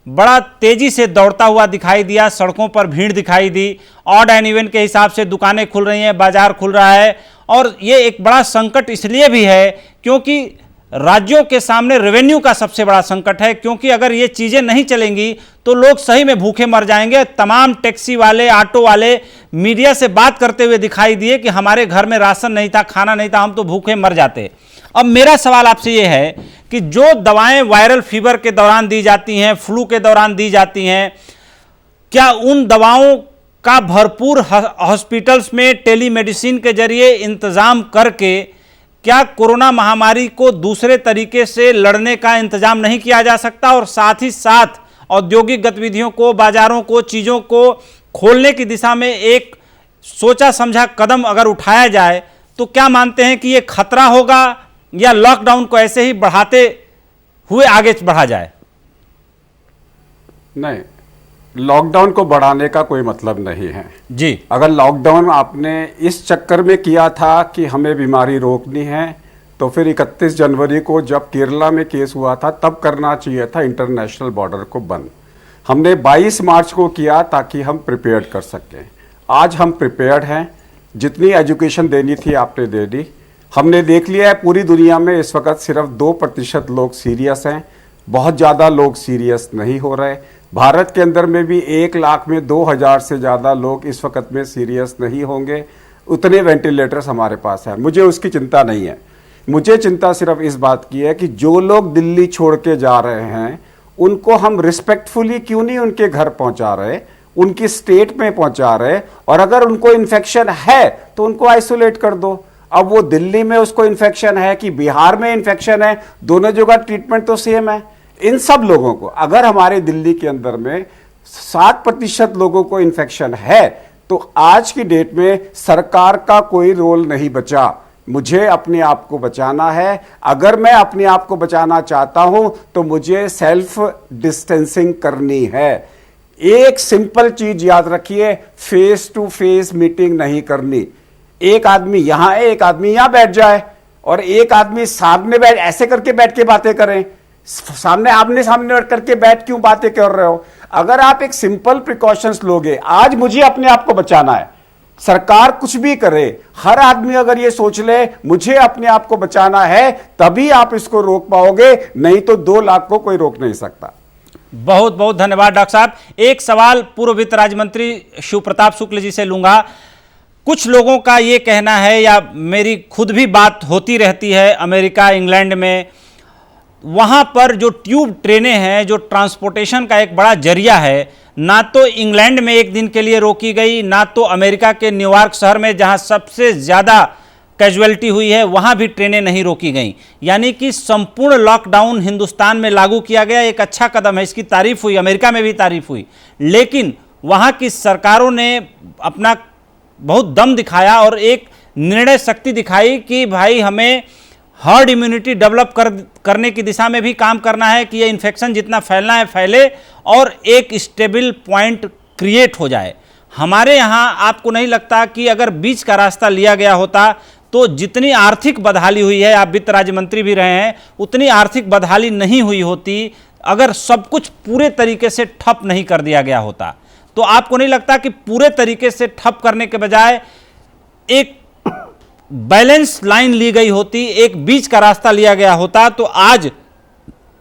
बड़ा तेजी से दौड़ता हुआ दिखाई दिया, सड़कों पर भीड़ दिखाई दी, ऑड एंड इवन के हिसाब से दुकानें खुल रही हैं, बाजार खुल रहा है, और ये एक बड़ा संकट इसलिए भी है क्योंकि राज्यों के सामने रेवेन्यू का सबसे बड़ा संकट है। क्योंकि अगर ये चीज़ें नहीं चलेंगी तो लोग सही में भूखे मर जाएंगे। तमाम टैक्सी वाले, ऑटो वाले मीडिया से बात करते हुए दिखाई दिए कि हमारे घर में राशन नहीं था, खाना नहीं था, हम तो भूखे मर जाते। अब मेरा सवाल आपसे ये है कि जो दवाएं वायरल फीवर के दौरान दी जाती हैं, फ्लू के दौरान दी जाती हैं, क्या उन दवाओं का भरपूर हॉस्पिटल्स में टेलीमेडिसिन के जरिए इंतज़ाम करके क्या कोरोना महामारी को दूसरे तरीके से लड़ने का इंतजाम नहीं किया जा सकता? और साथ ही साथ औद्योगिक गतिविधियों को, बाजारों को, चीज़ों को खोलने की दिशा में एक सोचा समझा कदम अगर उठाया जाए तो क्या मानते हैं कि ये खतरा होगा या लॉकडाउन को ऐसे ही बढ़ाते हुए आगे बढ़ा जाए? नहीं, लॉकडाउन को बढ़ाने का कोई मतलब नहीं है जी। अगर लॉकडाउन आपने इस चक्कर में किया था कि हमें बीमारी रोकनी है तो फिर 31 जनवरी को जब केरला में केस हुआ था तब करना चाहिए था इंटरनेशनल बॉर्डर को बंद। हमने 22 मार्च को किया ताकि हम प्रिपेयर्ड कर सकें। आज हम प्रिपेयर्ड हैं, जितनी एजुकेशन देनी थी आपने दे दी। हमने देख लिया है पूरी दुनिया में इस वक्त सिर्फ 2% लोग सीरियस हैं, बहुत ज़्यादा लोग सीरियस नहीं हो रहे। भारत के अंदर में भी 1 लाख में 2000 से ज़्यादा लोग इस वक्त में सीरियस नहीं होंगे। उतने वेंटिलेटर्स हमारे पास हैं, मुझे उसकी चिंता नहीं है। मुझे चिंता सिर्फ इस बात की है कि जो लोग दिल्ली छोड़ के जा रहे हैं उनको हम रिस्पेक्टफुली क्यों नहीं उनके घर पहुंचा रहे, उनकी स्टेट में पहुंचा रहे, और अगर उनको इन्फेक्शन है तो उनको आइसोलेट कर दो। अब वो दिल्ली में उसको इन्फेक्शन है कि बिहार में इन्फेक्शन है, दोनों जगह ट्रीटमेंट तो सेम है। इन सब लोगों को, अगर हमारे दिल्ली के अंदर में 60% लोगों को इन्फेक्शन है तो आज की डेट में सरकार का कोई रोल नहीं बचा। मुझे अपने आप को बचाना है। अगर मैं अपने आप को बचाना चाहता हूं तो मुझे सेल्फ डिस्टेंसिंग करनी है। एक सिंपल चीज याद रखिए, फेस टू फेस मीटिंग नहीं करनी। एक आदमी यहां है, एक आदमी यहां बैठ जाए और एक आदमी सामने बैठ, ऐसे करके बैठ के बातें करें। सामने आमने सामने करके बैठ क्यों बातें कर रहे हो? अगर आप एक सिंपल प्रिकॉशंस लोगे, आज मुझे अपने आप को बचाना है, सरकार कुछ भी करे, हर आदमी अगर ये सोच ले मुझे अपने आप को बचाना है, तभी आप इसको रोक पाओगे, नहीं तो 2 लाख को कोई रोक नहीं सकता। बहुत बहुत धन्यवाद डॉक्टर साहब। एक सवाल पूर्व वित्त राज्य मंत्री शिव प्रताप शुक्ल जी से लूंगा। कुछ लोगों का ये कहना है, या मेरी खुद भी बात होती रहती है, अमेरिका, इंग्लैंड में वहाँ पर जो ट्यूब ट्रेनें हैं, जो ट्रांसपोर्टेशन का एक बड़ा जरिया है, ना तो इंग्लैंड में एक दिन के लिए रोकी गई, ना तो अमेरिका के न्यूयॉर्क शहर में जहाँ सबसे ज़्यादा कैजुअलिटी हुई है वहाँ भी ट्रेनें नहीं रोकी गई। यानी कि संपूर्ण लॉकडाउन हिंदुस्तान में लागू किया गया, एक अच्छा कदम है, इसकी तारीफ हुई, अमेरिका में भी तारीफ हुई। लेकिन वहाँ की सरकारों ने अपना बहुत दम दिखाया और एक निर्णय शक्ति दिखाई कि भाई हमें हर्ड इम्यूनिटी डेवलप करने की दिशा में भी काम करना है कि ये इन्फेक्शन जितना फैलना है फैले और एक स्टेबल पॉइंट क्रिएट हो जाए। हमारे यहाँ आपको नहीं लगता कि अगर बीच का रास्ता लिया गया होता तो जितनी आर्थिक बदहाली हुई है, आप वित्त राज्य मंत्री भी रहे हैं, उतनी आर्थिक बदहाली नहीं हुई होती अगर सब कुछ पूरे तरीके से ठप नहीं कर दिया गया होता? तो आपको नहीं लगता कि पूरे तरीके से ठप करने के बजाय एक बैलेंस लाइन ली गई होती, एक बीच का रास्ता लिया गया होता, तो आज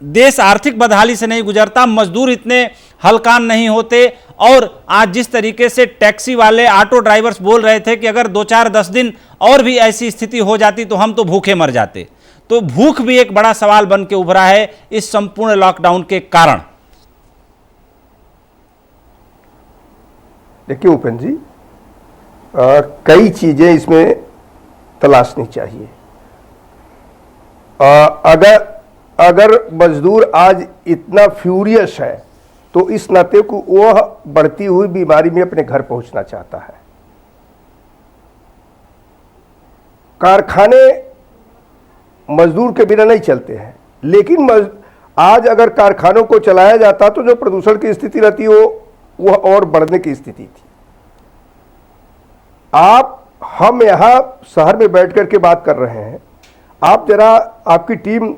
देश आर्थिक बदहाली से नहीं गुजरता, मजदूर इतने हलकान नहीं होते, और आज जिस तरीके से टैक्सी वाले, ऑटो ड्राइवर्स बोल रहे थे कि अगर 2-4-10 दिन और भी ऐसी स्थिति हो जाती तो हम तो भूखे मर जाते। तो भूख भी एक बड़ा सवाल बन के उभरा है इस संपूर्ण लॉकडाउन के कारण। देखिए उपेंद्र जी, कई चीजें इसमें तलाशनी चाहिए। अगर मजदूर आज इतना फ्यूरियस है तो इस नाते को वह बढ़ती हुई बीमारी में अपने घर पहुंचना चाहता है। कारखाने मजदूर के बिना नहीं चलते हैं, लेकिन आज अगर कारखानों को चलाया जाता तो जो प्रदूषण की स्थिति रहती है वह और बढ़ने की स्थिति थी। हम यहां शहर में बैठ करके बात कर रहे हैं, आप जरा, आपकी टीम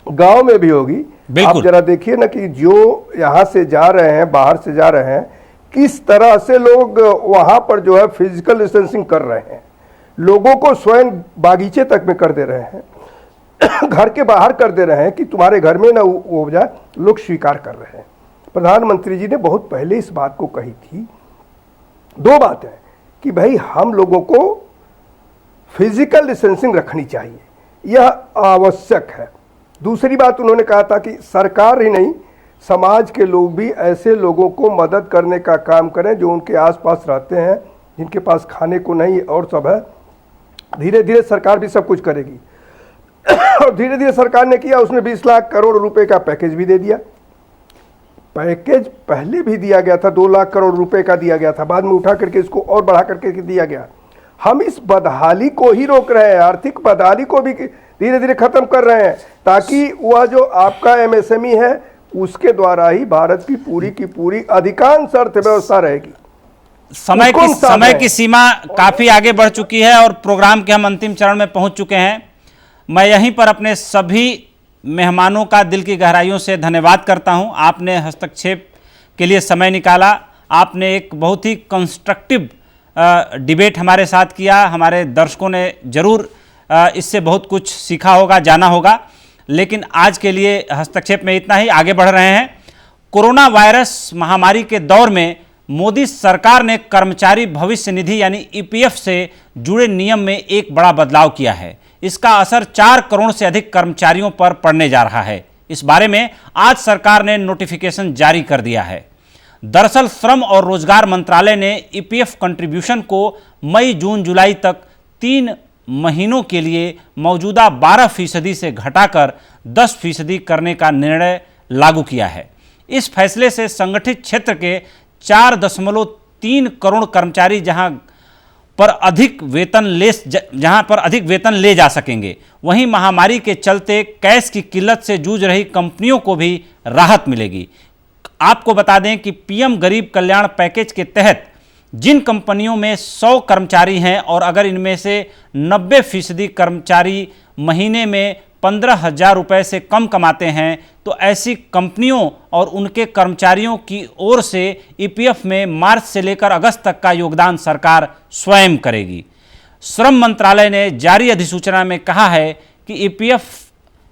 गांव में भी होगी, आप जरा देखिए ना कि जो यहां से जा रहे हैं, बाहर से जा रहे हैं, किस तरह से लोग वहां पर जो है फिजिकल डिस्टेंसिंग कर रहे हैं, लोगों को स्वयं बागीचे तक में कर दे रहे हैं, घर के बाहर कर दे रहे हैं कि तुम्हारे घर में ना वो जाए, लोग स्वीकार कर रहे हैं। प्रधानमंत्री जी ने बहुत पहले इस बात को कही थी। 2 बातें कि भाई हम लोगों को फिजिकल डिस्टेंसिंग रखनी चाहिए, यह आवश्यक है। दूसरी बात उन्होंने कहा था कि सरकार ही नहीं, समाज के लोग भी ऐसे लोगों को मदद करने का काम करें जो उनके आसपास रहते हैं, जिनके पास खाने को नहीं और सब है, धीरे धीरे सरकार भी सब कुछ करेगी। और धीरे धीरे सरकार ने किया, उसने 20 लाख करोड़ रुपए का पैकेज भी दे दिया। पैकेज पहले भी दिया गया था, 2 लाख करोड़ रुपए का दिया गया था, बाद में उठा करके इसको और बढ़ा करके दिया गया। हम इस बदहाली को ही रोक रहे हैं, आर्थिक बदहाली को भी धीरे धीरे खत्म कर रहे हैं, ताकि वह जो आपका एमएसएमई है उसके द्वारा ही भारत की पूरी अधिकांश अर्थव्यवस्था रहेगी। समय की सीमा काफी आगे बढ़ चुकी है और प्रोग्राम के हम अंतिम चरण में पहुंच चुके हैं। मैं यहीं पर अपने सभी मेहमानों का दिल की गहराइयों से धन्यवाद करता हूं। आपने हस्तक्षेप के लिए समय निकाला, आपने एक बहुत ही कंस्ट्रक्टिव डिबेट हमारे साथ किया। हमारे दर्शकों ने जरूर इससे बहुत कुछ सीखा होगा, जाना होगा। लेकिन आज के लिए हस्तक्षेप में इतना ही, आगे बढ़ रहे हैं। कोरोना वायरस महामारी के दौर में मोदी सरकार ने कर्मचारी भविष्य निधि यानी ईपीएफ से जुड़े नियम में एक बड़ा बदलाव किया है। इसका असर 4 करोड़ से अधिक कर्मचारियों पर पड़ने जा रहा है। इस बारे में आज सरकार ने नोटिफिकेशन जारी कर दिया है। दरअसल श्रम और रोजगार मंत्रालय ने ईपीएफ कंट्रीब्यूशन को मई जून जुलाई तक 3 महीनों के लिए मौजूदा 12% से घटाकर 10% करने का निर्णय लागू किया है। इस फैसले से संगठित क्षेत्र के 4.3 करोड़ कर्मचारी जहां पर अधिक वेतन ले जा सकेंगे, वहीं महामारी के चलते कैश की किल्लत से जूझ रही कंपनियों को भी राहत मिलेगी। आपको बता दें कि पीएम गरीब कल्याण पैकेज के तहत जिन कंपनियों में 100 कर्मचारी हैं और अगर इनमें से 90% कर्मचारी महीने में 15,000 रुपये से कम कमाते हैं, तो ऐसी कंपनियों और उनके कर्मचारियों की ओर से ईपीएफ में मार्च से लेकर अगस्त तक का योगदान सरकार स्वयं करेगी। श्रम मंत्रालय ने जारी अधिसूचना में कहा है कि ईपीएफ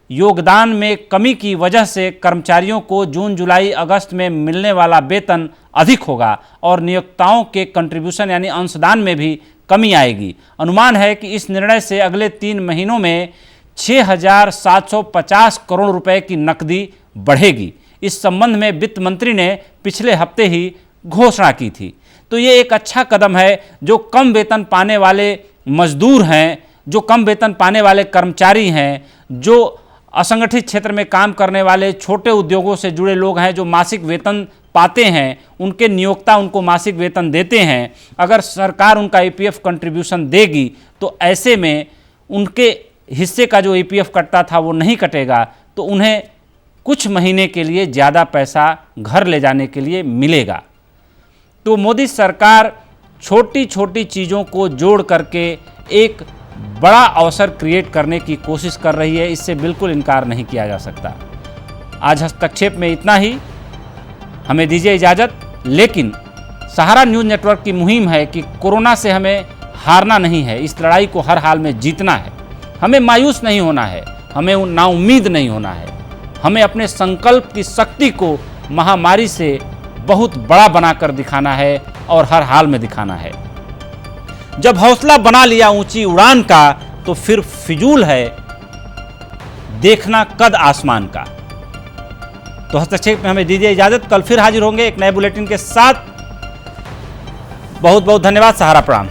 योगदान में कमी की वजह से कर्मचारियों को जून जुलाई अगस्त में मिलने वाला वेतन अधिक होगा और नियोक्ताओं के कंट्रीब्यूशन यानी अंशदान में भी कमी आएगी। अनुमान है कि इस निर्णय से अगले 3 महीनों में 6,750 करोड़ रुपए की नकदी बढ़ेगी। इस संबंध में वित्त मंत्री ने पिछले हफ्ते ही घोषणा की थी। तो ये एक अच्छा कदम है। जो कम वेतन पाने वाले मजदूर हैं, जो कम वेतन पाने वाले कर्मचारी हैं, जो असंगठित क्षेत्र में काम करने वाले छोटे उद्योगों से जुड़े लोग हैं, जो मासिक वेतन पाते हैं, उनके नियोक्ता उनको मासिक वेतन देते हैं, अगर सरकार उनका ईपीएफ कंट्रीब्यूशन देगी तो ऐसे में उनके हिस्से का जो ईपीएफ कटता था वो नहीं कटेगा, तो उन्हें कुछ महीने के लिए ज़्यादा पैसा घर ले जाने के लिए मिलेगा। तो मोदी सरकार छोटी छोटी चीज़ों को जोड़ करके एक बड़ा अवसर क्रिएट करने की कोशिश कर रही है, इससे बिल्कुल इनकार नहीं किया जा सकता। आज हस्तक्षेप में इतना ही, हमें दीजिए इजाज़त। लेकिन सहारा न्यूज़ नेटवर्क की मुहिम है कि कोरोना से हमें हारना नहीं है, इस लड़ाई को हर हाल में जीतना है। हमें मायूस नहीं होना है, हमें नाउम्मीद नहीं होना है। हमें अपने संकल्प की शक्ति को महामारी से बहुत बड़ा बनाकर दिखाना है और हर हाल में दिखाना है। जब हौसला बना लिया ऊंची उड़ान का, तो फिर फिजूल है देखना कद आसमान का। तो हस्तक्षेप में हमें दीजिए इजाजत। कल फिर हाजिर होंगे एक नए बुलेटिन के साथ। बहुत बहुत धन्यवाद। सहारा प्रणाम।